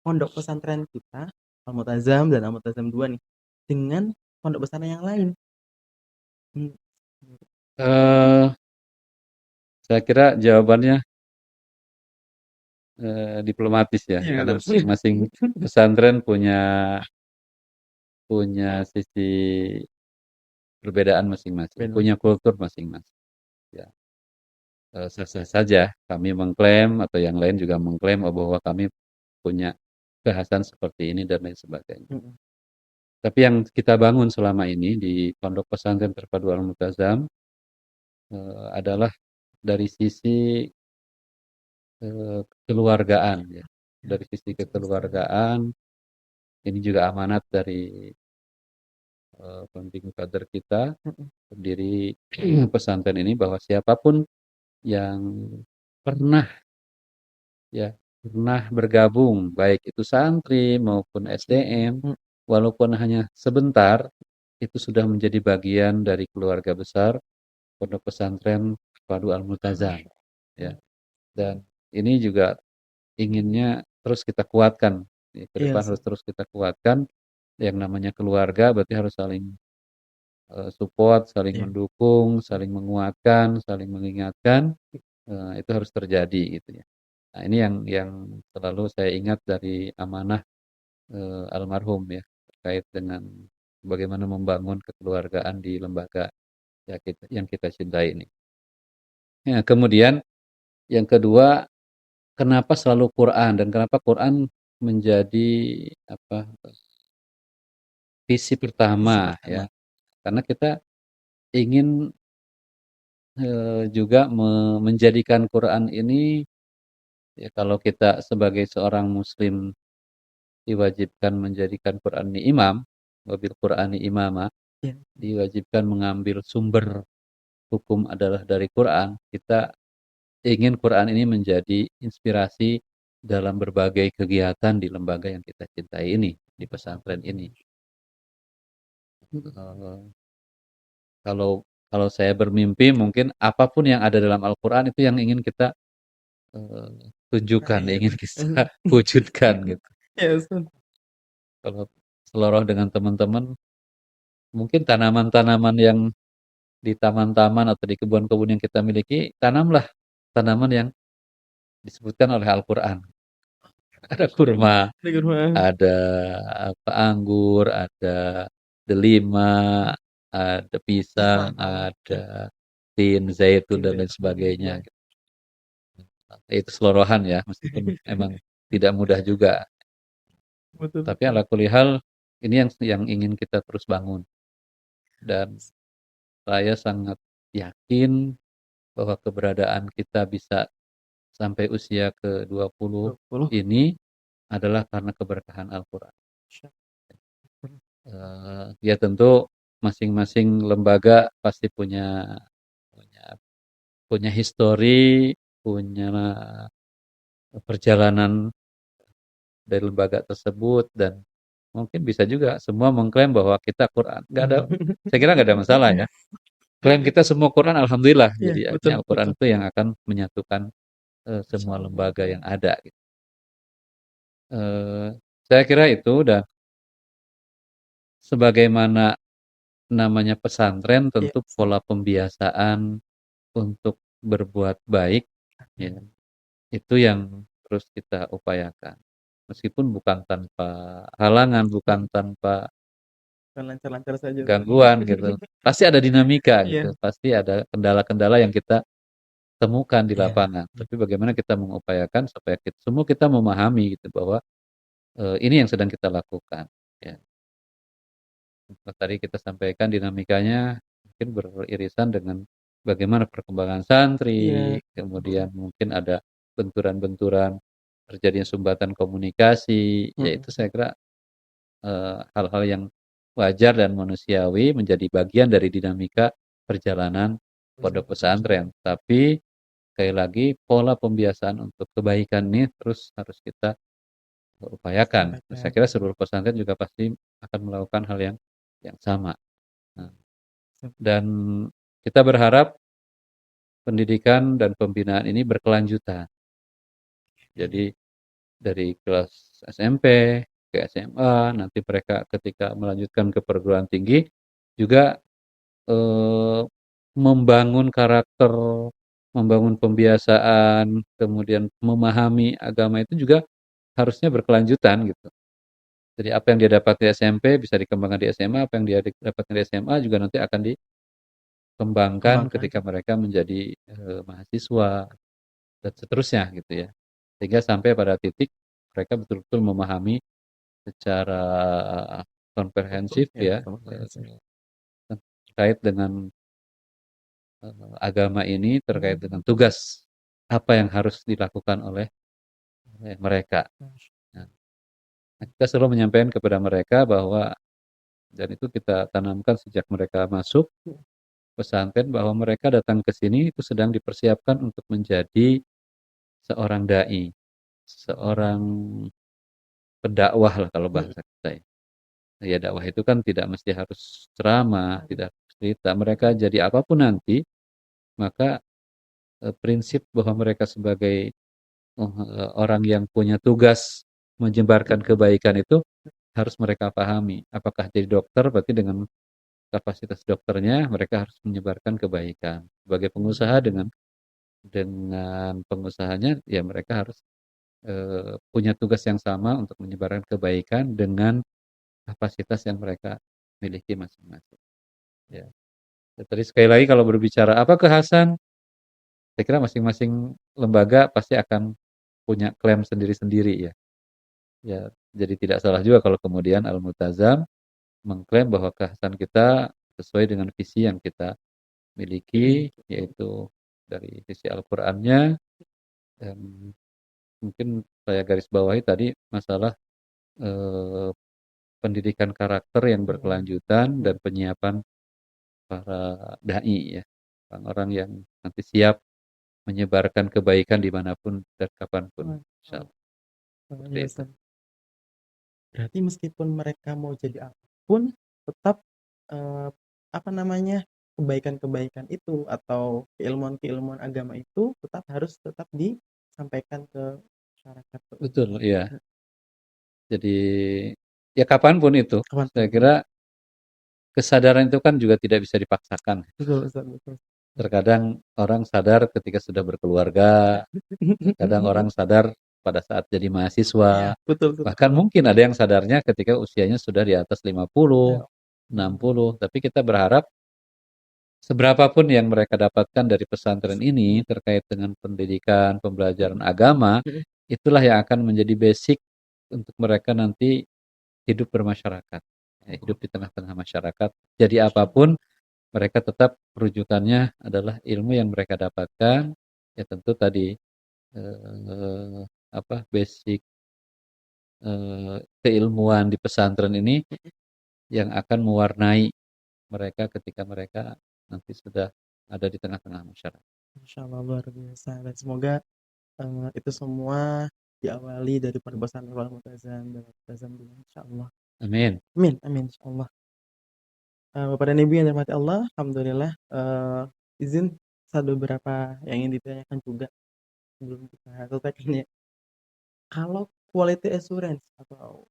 pondok pesantren kita, Al-Mu'tazam dan Al-Mu'tazam 2 nih, dengan pondok pesantren yang lain? Hmm. Eh, saya kira jawabannya diplomatis ya, Iya, karena Ustaz. masing-masing pesantren punya punya sisi perbedaan masing-masing, Benar. punya kultur masing-masing. Ya, sah-sah saja kami mengklaim atau yang lain juga mengklaim bahwa kami punya kekhasan seperti ini dan lain sebagainya. Mm-mm. Tapi yang kita bangun selama ini di Pondok Pesantren Terpadu Al-Multazam adalah dari sisi kekeluargaan ya. Ya, Dari sisi betul, Ustaz. kekeluargaan ini juga amanat dari pembimbing kader kita Mm-mm. pendiri pesantren ini bahwa siapapun yang pernah ya pernah bergabung baik itu santri maupun SDM Mm. walaupun hanya sebentar itu sudah menjadi bagian dari keluarga besar Pondok Pesantren Padu Al-Multazam ya. Dan ini juga inginnya terus kita kuatkan ya, ke Iya, depan harus Ustaz. terus kita kuatkan yang namanya keluarga berarti harus saling support, saling Iya. mendukung, saling menguatkan, saling mengingatkan itu harus terjadi gitu ya. Nah, ini yang selalu saya ingat dari amanah almarhum ya terkait dengan bagaimana membangun kekeluargaan di lembaga ya yang kita cintai ini. Ya, kemudian yang kedua, kenapa selalu Quran dan kenapa Quran menjadi apa visi Visi pertama pertama. ya? Karena kita ingin juga menjadikan Quran ini ya kalau kita sebagai seorang muslim diwajibkan menjadikan Quran ini imam, wabil Qur'ani imama. Iya. diwajibkan mengambil sumber hukum adalah dari Quran, kita ingin Quran ini menjadi inspirasi dalam berbagai kegiatan di lembaga yang kita cintai ini, di pesantren ini. Eh, kalau kalau saya bermimpi, mungkin apapun yang ada dalam Al-Quran itu yang ingin kita tunjukkan, Raih. ingin kita wujudkan gitu. Ya, Ustaz. Kalau seloroh dengan teman-teman, mungkin tanaman-tanaman yang di taman-taman atau di kebun-kebun yang kita miliki, tanamlah tanaman yang disebutkan oleh Al-Quran. Ada kurma, Dengan Quran. ada apa, anggur, ada delima, ada pisang, ada tin, zaitun, dan lain sebagainya. Itu selorohan ya, meskipun emang tidak mudah juga. Betul. Tapi ala kulli hal, ini yang ingin kita terus bangun. Dan saya sangat yakin bahwa keberadaan kita bisa sampai usia ke-20 20. ini adalah karena keberkahan Al-Quran. Ya tentu masing-masing lembaga pasti punya punya histori, punya perjalanan dari lembaga tersebut, dan mungkin bisa juga semua mengklaim bahwa kita Quran. Nggak ada, saya kira nggak ada masalah ya. Klaim kita semua Quran, alhamdulillah. Iya, Jadi betul, artinya Al-Quran betul. itu yang akan menyatukan semua lembaga yang ada. Gitu. Saya kira itu, dan sebagaimana namanya pesantren, Iya, tentu pola pembiasaan untuk berbuat baik, ya, itu yang terus kita upayakan. Meskipun bukan tanpa halangan, iya. bukan tanpa Bukan lancar-lancar saja, Ustaz. gangguan gitu. Pasti ada dinamika Iya, gitu. Pasti ada kendala-kendala yang kita temukan di iya. lapangan. Tapi bagaimana kita mengupayakan supaya semua kita memahami gitu bahwa ini yang sedang kita lakukan. Ya. Tadi kita sampaikan dinamikanya mungkin beririsan dengan bagaimana perkembangan santri, Iya. kemudian mungkin ada benturan-benturan terjadinya sumbatan komunikasi, yaitu saya kira hal-hal yang wajar dan manusiawi menjadi bagian dari dinamika perjalanan pondok pesantren. Tapi sekali lagi pola pembiasaan untuk kebaikan ini terus harus kita upayakan. Saya Sampaikan. kira seluruh pesantren juga pasti akan melakukan hal yang sama. Nah, dan kita berharap pendidikan dan pembinaan ini berkelanjutan. Jadi dari kelas SMP ke SMA, nanti mereka ketika melanjutkan ke perguruan tinggi juga eh, membangun karakter, membangun pembiasaan, kemudian memahami agama itu juga harusnya berkelanjutan gitu. Jadi apa yang dia dapat di SMP bisa dikembangkan di SMA, apa yang dia dapatkan di SMA juga nanti akan dikembangkan Kembangkan. ketika mereka menjadi mahasiswa dan seterusnya gitu ya. Sehingga sampai pada titik mereka betul-betul memahami secara komprehensif Ya, ya komprehensif. terkait dengan agama ini, terkait dengan tugas apa yang harus dilakukan oleh mereka. Nah, kita selalu menyampaikan kepada mereka bahwa, dan itu kita tanamkan sejak mereka masuk pesantren, bahwa mereka datang ke sini itu sedang dipersiapkan untuk menjadi seorang dai, seorang pendakwah lah kalau bahasa kita ya. Ya dakwah itu kan tidak mesti harus ceramah, tidak harus cerita. Mereka jadi apapun nanti, maka prinsip bahwa mereka sebagai orang yang punya tugas menyebarkan kebaikan itu harus mereka pahami. Apakah jadi dokter, berarti dengan kapasitas dokternya mereka harus menyebarkan kebaikan. Sebagai pengusaha, dengan pengusahanya, ya mereka harus punya tugas yang sama untuk menyebarkan kebaikan dengan kapasitas yang mereka miliki masing-masing. Ya. Tadi sekali lagi kalau berbicara apa kekhasan, saya kira masing-masing lembaga pasti akan punya klaim sendiri-sendiri ya. Ya, jadi tidak salah juga kalau kemudian Al-Multazam mengklaim bahwa kekhasan kita sesuai dengan visi yang kita miliki, yaitu dari sisi Al-Qur'annya, dan mungkin saya garis bawahi tadi masalah eh, pendidikan karakter yang berkelanjutan dan penyiapan para dai ya, orang-orang yang nanti siap menyebarkan kebaikan dimanapun dan kapanpun. Oh, Insyaallah. Seperti iya itu. Ustaz. Berarti meskipun mereka mau jadi apapun, tetap apa namanya, kebaikan-kebaikan itu atau keilmuan-keilmuan agama itu tetap disampaikan ke masyarakat. Betul, iya. Jadi ya kapanpun itu, Kapanpun. saya kira kesadaran itu kan juga tidak bisa dipaksakan. Betul Ustaz, betul. Terkadang orang sadar ketika sudah berkeluarga, terkadang orang sadar pada saat jadi Iya, mahasiswa, betul betul. bahkan mungkin ada yang sadarnya ketika usianya sudah di atas 50, Ayo. 60, tapi kita berharap seberapapun yang mereka dapatkan dari pesantren ini terkait dengan pendidikan, pembelajaran agama, itulah yang akan menjadi basic untuk mereka nanti hidup bermasyarakat, ya, hidup di tengah-tengah masyarakat. Jadi apapun, mereka tetap rujukannya adalah ilmu yang mereka dapatkan, ya tentu tadi basic keilmuan di pesantren ini yang akan mewarnai mereka ketika mereka nanti sudah ada di tengah-tengah masyarakat. Masya Allah luar biasa dan semoga itu semua diawali dari penebusan Al Multazam dan Multazam dulu insya Allah. Amin. Amin, amin insya Allah. Bapak dan Ibu yang dirahmati Allah, alhamdulillah izin beberapa yang ingin ditanyakan juga sebelum kita selesaikan ya. Kalau quality assurance atau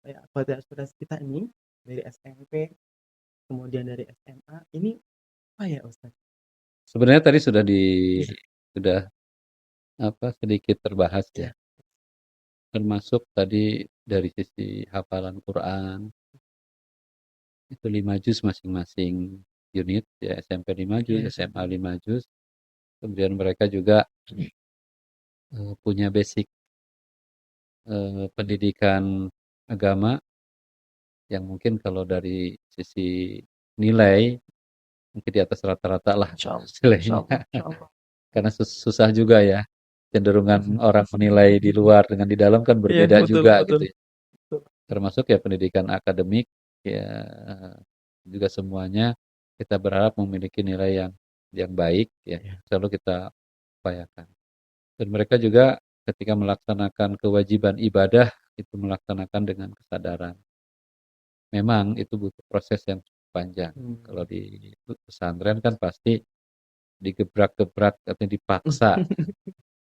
ya quality assurance kita ini dari SMP kemudian dari SMA ini apa ya Ustaz? Sebenarnya tadi sudah Iya. sudah sedikit terbahas ya. Iya. Termasuk tadi dari sisi hafalan Quran itu 5 juz masing-masing unit ya, SMP 5 juz, Iya. SMA 5 juz. Kemudian mereka juga punya basic pendidikan agama yang mungkin kalau dari sisi nilai mungkin di atas rata-rata lah Insya Allah, insya Allah, nilainya. insya Allah. Karena susah juga ya. Cenderungan orang menilai di luar dengan di dalam kan Iya, berbeda betul, juga betul, gitu ya. betul. Termasuk ya pendidikan akademik ya juga semuanya kita berharap memiliki nilai yang baik ya. Iya. Selalu kita upayakan. Dan mereka juga ketika melaksanakan kewajiban ibadah itu melaksanakan dengan kesadaran. Memang itu butuh proses yang cukup panjang. Kalau di pesantren kan pasti digebrak-gebrak atau dipaksa.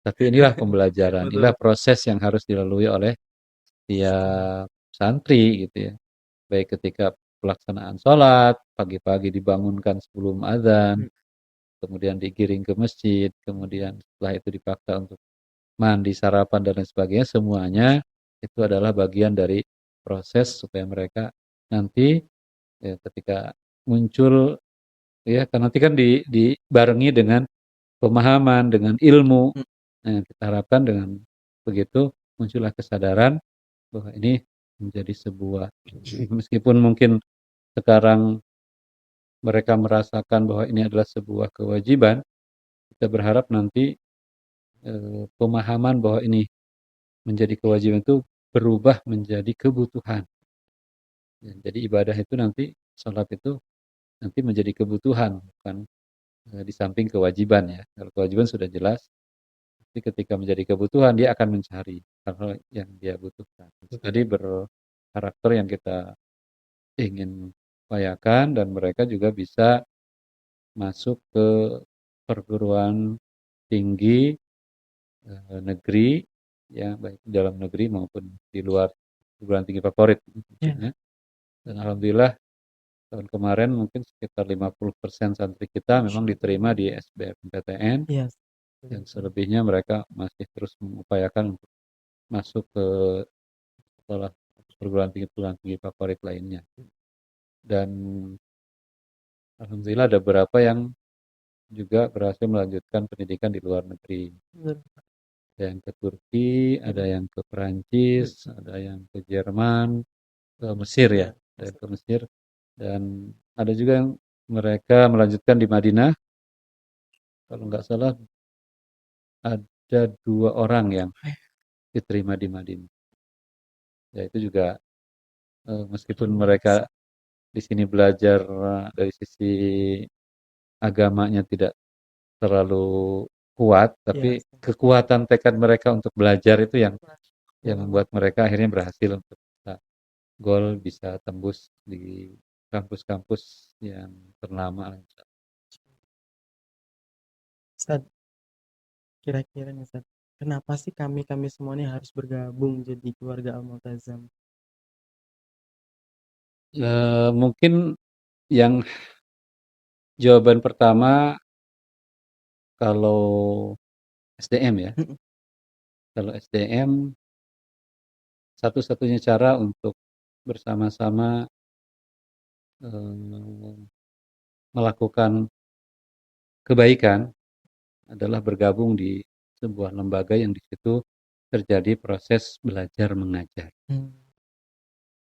Tapi inilah pembelajaran, Betul. inilah proses yang harus dilalui oleh tiap santri gitu ya. Baik ketika pelaksanaan sholat, pagi-pagi dibangunkan sebelum azan, kemudian digiring ke masjid, kemudian setelah itu dipaksa untuk mandi, sarapan, dan lain sebagainya, semuanya itu adalah bagian dari proses supaya mereka nanti ya, ketika muncul ya kan nanti kan dibarengi dengan pemahaman, dengan ilmu. Nah, kita harapkan dengan begitu muncullah kesadaran bahwa ini menjadi sebuah meskipun mungkin sekarang mereka merasakan bahwa ini adalah sebuah kewajiban, kita berharap nanti pemahaman bahwa ini menjadi kewajiban itu berubah menjadi kebutuhan. Ya, jadi ibadah itu nanti, sholat itu nanti menjadi kebutuhan, bukan di samping kewajiban ya. Kalau kewajiban sudah jelas, tapi ketika menjadi kebutuhan dia akan mencari hal-hal yang dia butuhkan. Jadi berkarakter yang kita ingin upayakan dan mereka juga bisa masuk ke perguruan tinggi negeri ya baik di dalam negeri maupun di luar perguruan tinggi favorit. Ya. Dan alhamdulillah tahun kemarin mungkin sekitar 50% santri kita memang diterima di SBMPTN. Yes. Dan selebihnya mereka masih terus mengupayakan untuk masuk ke sekolah perguruan tinggi favorit lainnya. Dan alhamdulillah ada beberapa yang juga berhasil melanjutkan pendidikan di luar negeri. Ada yang ke Turki, ada yang ke Perancis, ada yang ke Jerman, ke Mesir ya, ada yang ke Mesir, dan ada juga yang mereka melanjutkan di Madinah. Kalau nggak salah ada 2 orang yang diterima di Madinah. Ya itu juga Meskipun mereka di sini belajar dari sisi agamanya tidak terlalu kuat, Iya, tapi Ustaz. kekuatan tekad mereka untuk belajar itu yang membuat mereka akhirnya berhasil untuk bisa gol, bisa tembus di kampus-kampus yang ternama. Ustaz, kira-kira nih Ustaz, kenapa sih kami-kami semua ini harus bergabung jadi keluarga Al-Multazam? Mungkin yang jawaban pertama kalau SDM ya. Mhm. Kalau SDM satu-satunya cara untuk bersama-sama eh, melakukan kebaikan adalah bergabung di sebuah lembaga yang di situ terjadi proses belajar mengajar. Hmm.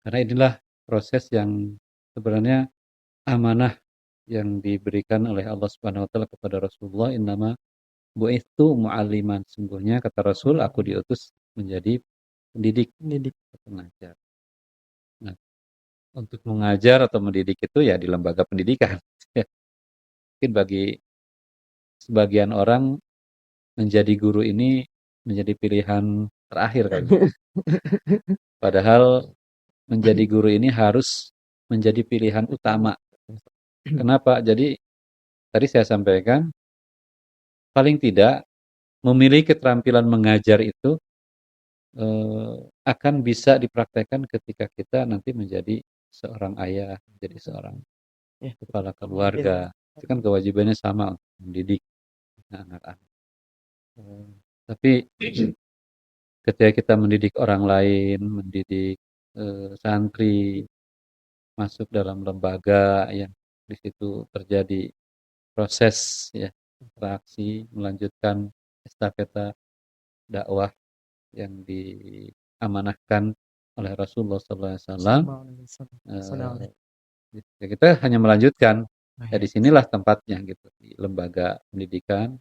Karena inilah proses yang sebenarnya amanah yang diberikan oleh Allah Subhanahu wa taala kepada Rasulullah, innama bu'itsu mu'alliman. Sungguhnya kata Rasul, aku diutus menjadi pendidik, Pendidik. pengajar. Nah, untuk mengajar atau mendidik itu ya di lembaga pendidikan. Mungkin bagi sebagian orang menjadi guru ini menjadi pilihan terakhir kali. Padahal menjadi guru ini harus menjadi pilihan utama. Kenapa? Jadi tadi saya sampaikan paling tidak memiliki keterampilan mengajar itu akan bisa dipraktekkan ketika kita nanti menjadi seorang ayah, menjadi seorang Ya, kepala iya. keluarga. Itu kan kewajibannya sama untuk mendidik anak-anak. Eh, tapi ketika kita mendidik orang lain, mendidik santri, masuk dalam lembaga yang di situ terjadi proses ya interaksi, melanjutkan estafeta dakwah yang diamanahkan oleh Rasulullah SAW. Sallallahu alaihi wasallam. Sallallahu alaihi. Ya kita hanya melanjutkan. Oh, Ya ya. di sinilah tempatnya gitu di lembaga pendidikan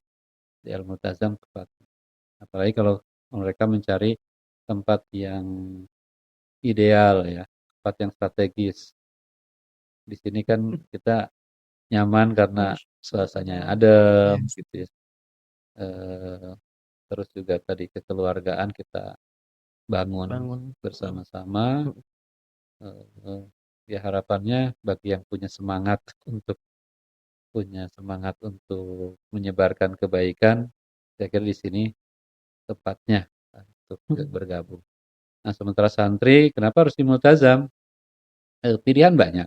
di Al-Multazam tepat. Apalagi kalau mereka mencari tempat yang ideal ya, tempat yang strategis. Di sini kan kita nyaman karena suasananya adem Ya, gitu ya. Eh, terus juga tadi kekeluargaan kita bangun bangun. bersama-sama. Ya harapannya bagi yang punya semangat untuk menyebarkan kebaikan, saya kira di sini tepatnya untuk bergabung. Nah, sementara santri, kenapa harus di Multazam? Pilihan banyak.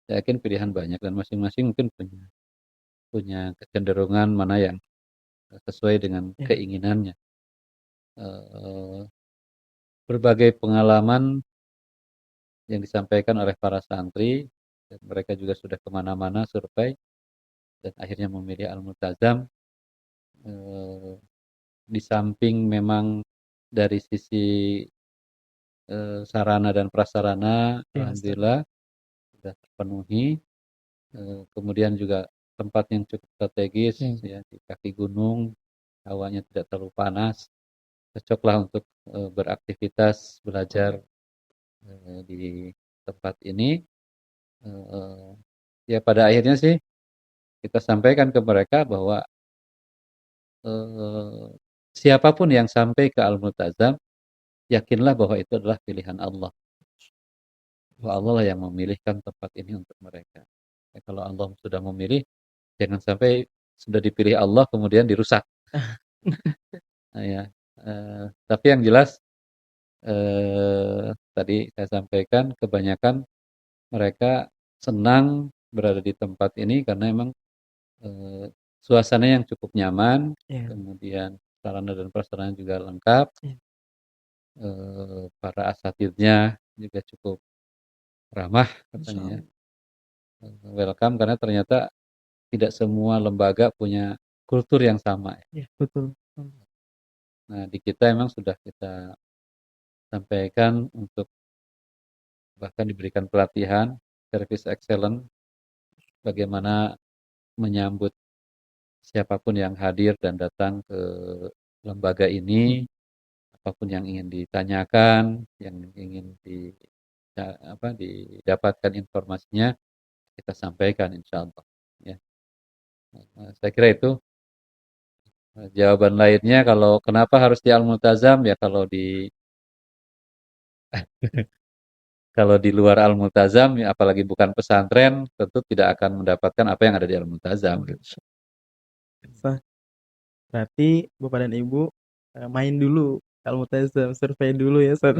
Saya yakin pilihan banyak dan masing-masing mungkin punya punya kecenderungan mana yang sesuai dengan Ya, keinginannya. Eh, Berbagai pengalaman yang disampaikan oleh para santri, dan mereka juga sudah kemana-mana survei, dan akhirnya memilih Al-Multazam. Eh, di samping memang dari sisi sarana dan prasarana, ya, Ustaz. alhamdulillah sudah terpenuhi. Kemudian juga tempat yang cukup strategis Ya. ya di kaki gunung, hawanya tidak terlalu panas, cocoklah untuk beraktivitas belajar di tempat ini. Eh, Ya pada akhirnya sih kita sampaikan ke mereka bahwa eh, siapapun yang sampai ke Al-Multazam, yakinlah bahwa itu adalah pilihan Allah. Bahwa Allah lah yang memilihkan tempat ini untuk mereka. Ya, kalau Allah sudah memilih, jangan sampai sudah dipilih Allah kemudian dirusak. Nah, ya. Tapi yang jelas tadi saya sampaikan kebanyakan mereka senang berada di tempat ini karena memang eh, suasana yang cukup nyaman, Ya. kemudian sarana dan prasarana juga lengkap, Ya. para asatidnya juga cukup ramah katanya ya. Insyaallah. Welcome karena ternyata tidak semua lembaga punya kultur yang sama. Ya, betul. Nah, di kita memang sudah kita sampaikan untuk bahkan diberikan pelatihan service excellent bagaimana menyambut siapapun yang hadir dan datang ke lembaga ini, apapun yang ingin ditanyakan, yang ingin didapatkan informasinya kita sampaikan insyaallah ya. Saya kira itu jawaban lainnya. Kalau kenapa harus di Al-Multazam, ya kalau di luar Al-Multazam, ya apalagi bukan pesantren, tentu tidak akan mendapatkan apa yang ada di Al-Multazam gitu. Sah. Berarti Bapak dan Ibu main dulu Al-Multazam, survei dulu ya, Ustaz.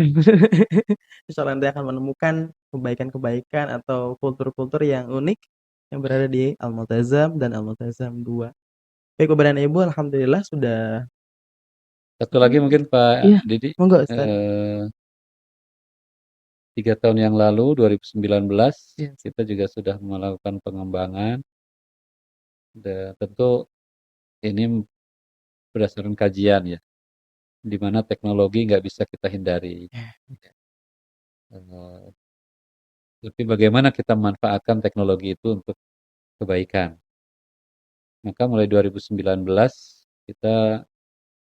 Insya Allah nanti akan menemukan kebaikan-kebaikan atau kultur-kultur yang unik yang berada di Al-Multazam dan Al-Multazam 2. Baik, Bapak dan Ibu, alhamdulillah sudah. Satu lagi mungkin Iya, Pak Didi, monggo Ustaz. 3 tahun yang lalu 2019 Iya, Ustaz. kita juga sudah melakukan pengembangan, dan tentu ini berdasarkan kajian ya, di mana teknologi nggak bisa kita hindari. Ya, Eh, Tapi bagaimana kita memanfaatkan teknologi itu untuk kebaikan. Maka mulai 2019 kita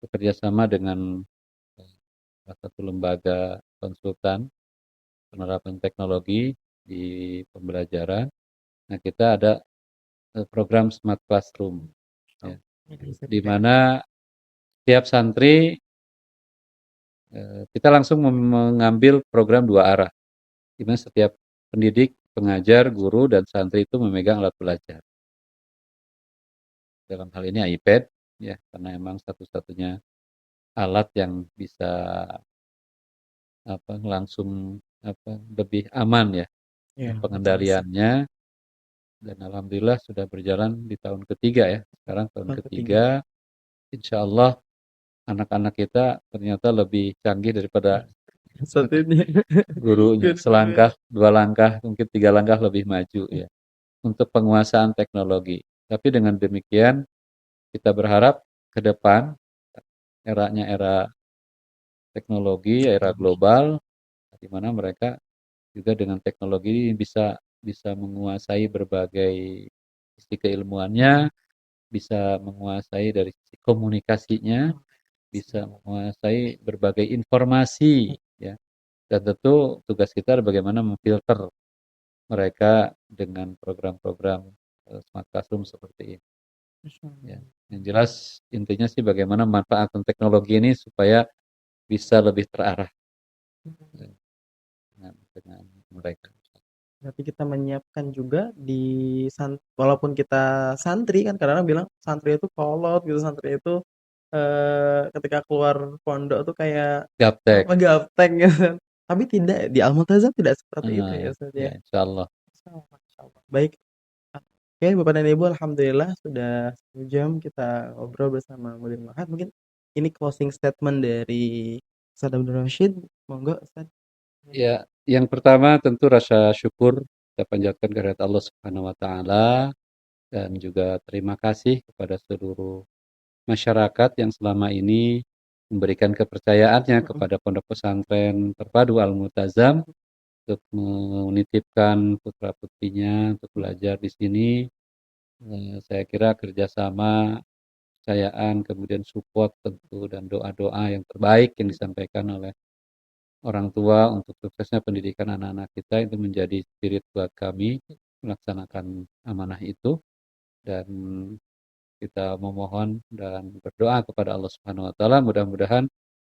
bekerja sama dengan salah satu lembaga konsultan penerapan teknologi di pembelajaran. Nah, kita ada program Smart Classroom, ya, di mana tiap santri kita langsung mengambil program 2 arah, di mana setiap pendidik, pengajar, guru, dan santri itu memegang alat belajar. Dalam hal ini iPad, ya, karena memang satu-satunya alat yang bisa langsung lebih aman ya ya, betul Ustaz. pengendaliannya, dan alhamdulillah sudah berjalan di tahun ketiga ya. Sekarang tahun Tahun ketiga. ketiga, insya Allah anak-anak kita ternyata lebih canggih daripada Saat ini. gurunya. Selangkah, 2 langkah, mungkin 3 langkah lebih maju ya untuk penguasaan teknologi. Tapi dengan demikian kita berharap ke depan eranya era teknologi, era global, di mana mereka juga dengan teknologi bisa menguasai berbagai sisi keilmuannya, bisa menguasai dari sisi komunikasinya, bisa menguasai berbagai informasi ya. Dan tentu tugas kita adalah bagaimana memfilter mereka dengan program-program smart classroom seperti ini ya. Yang jelas intinya sih bagaimana memanfaatkan teknologi ini supaya bisa lebih terarah ya, dengan mereka. Berarti kita menyiapkan juga walaupun kita santri kan kadang-kadang bilang santri itu kolot gitu, santri itu ketika keluar pondok tuh kayak Gaptek. apa gaptek gitu. Tapi tidak, di Al-Multazam tidak seperti itu ya Ustaz Ya, ya. insya Allah. Insyaallah. Baik. Oke, Bapak dan Ibu, alhamdulillah sudah 1 jam kita ngobrol bersama Mudir Mahat. Mungkin ini closing statement dari Ustaz Abdul Rashid. Monggo Ustaz. Ya, yang pertama tentu rasa syukur kita panjatkan kehadirat Allah Subhanahu wa taala, dan juga terima kasih kepada seluruh masyarakat yang selama ini memberikan kepercayaannya kepada Pondok Pesantren Terpadu Al-Multazam untuk menitipkan putra-putrinya untuk belajar di sini. Saya kira kerjasama, kepercayaan, kemudian support tentu, dan doa-doa yang terbaik yang disampaikan oleh orang tua untuk suksesnya pendidikan anak-anak kita itu menjadi spirit buat kami melaksanakan amanah itu, dan kita memohon dan berdoa kepada Allah Subhanahu wa taala mudah-mudahan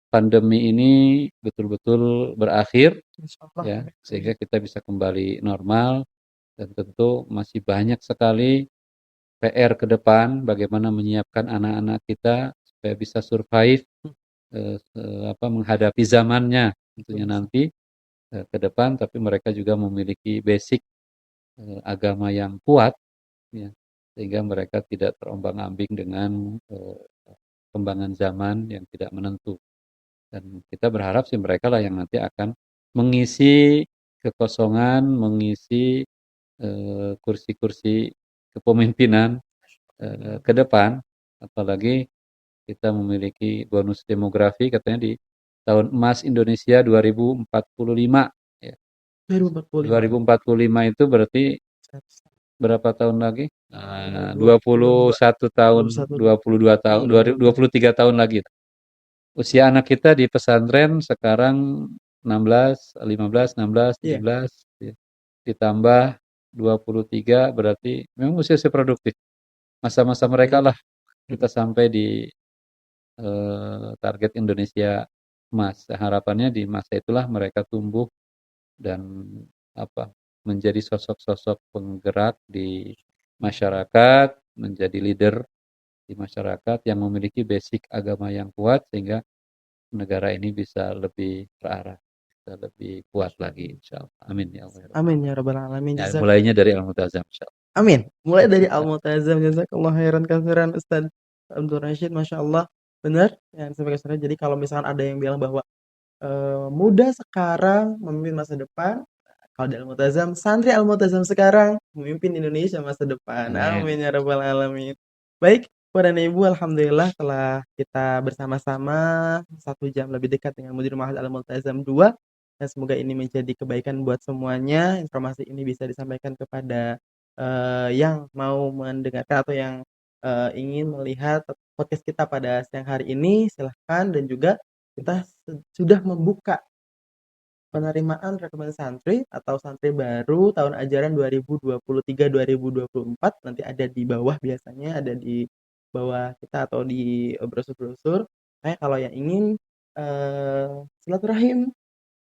pandemi ini betul-betul berakhir Insyaallah. ya, sehingga kita bisa kembali normal. Dan tentu masih banyak sekali PR ke depan bagaimana menyiapkan anak-anak kita supaya bisa survive menghadapi zamannya tentunya nanti ke depan, tapi mereka juga memiliki basic agama yang kuat ya, sehingga mereka tidak terombang-ambing dengan perkembangan zaman yang tidak menentu. Dan kita berharap sih mereka lah yang nanti akan mengisi kekosongan, mengisi kursi-kursi kepemimpinan ke depan, apalagi kita memiliki bonus demografi katanya di tahun emas Indonesia 2045 ya. 2045 itu berarti berapa tahun lagi? 21 tahun, 22 tahun, 23 tahun lagi. Usia anak kita di pesantren sekarang 16, 15, 16, Iya. 17, ya. Ditambah 23 berarti memang usia-usia produktif. Masa-masa mereka lah kita sampai di target Indonesia emas. Harapannya di masa itulah mereka tumbuh dan apa menjadi sosok-sosok penggerak di masyarakat, menjadi leader di masyarakat yang memiliki basic agama yang kuat sehingga negara ini bisa lebih terarah, bisa lebih kuat lagi insyaallah. Amin ya Allah ya rabbal Amin alamin. ya rabbal alamin. Ya mulainya dari Al-Multazam insyaallah. Amin. Mulai dari Al-Multazam, jazakallah khairan katsiran Ustaz Abdul Rashid, Masya Allah. Benar yang disampaikan Ustaz. Jadi kalau misalkan ada yang bilang bahwa muda sekarang memimpin masa depan, kalau di Al-Multazam, santri Al-Multazam sekarang memimpin Indonesia masa depan. Amin. Amin ya rabbal alamin. Baik, Bapak dan Ibu, alhamdulillah telah kita bersama-sama 1 jam lebih dekat dengan Mudir Ma'had Al-Multazam 2, dan semoga ini menjadi kebaikan buat semuanya. Informasi ini bisa disampaikan kepada yang mau mendengarkan atau yang ingin melihat podcast kita pada siang hari ini, silahkan. Dan juga kita sudah membuka penerimaan rekomendasi santri atau santri baru tahun ajaran 2023-2024, nanti ada di bawah, biasanya ada di bawah kita atau di brosur-brosur. Kayak kalau yang ingin silaturahim,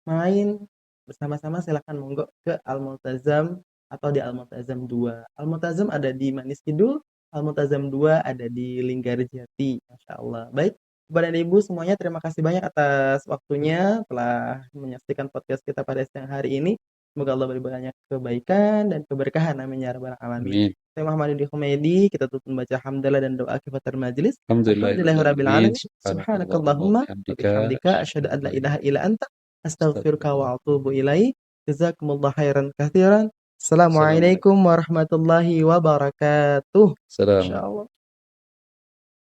main bersama-sama, silahkan monggo ke Al-Multazam atau di Al-Multazam 2. Al-Multazam ada di Manis Kidul, Al-Multazam 2 ada di Linggarjati. Masya Allah. Baik, Bapak dan Ibu semuanya, terima kasih banyak atas waktunya telah menyaksikan podcast kita pada siang hari ini. Semoga Allah beri banyak kebaikan dan keberkahan. Amin ya rabbal alamin. Amin. Saya Muhammad Yudi Humaydi, kita tutup membaca hamdalah dan doa kifatul majelis. Alhamdulillahirabbil Alhamdulillahirabbil alamin. alamin. Subhanakallahumma wa Subhanakallahumma wa bihamdika bihamdika asyhadu asyhadu an an la la ilaha ilaha illa anta astaghfiruka Astagfirullah wa wa atubu atubu ilaik. ilaik. Jazakumullah khairan katsiran. Assalamualaikum. Assalamualaikum warahmatullahi wabarakatuh. Masya Assalamualaikum. Allah.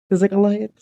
Jazakallah khair.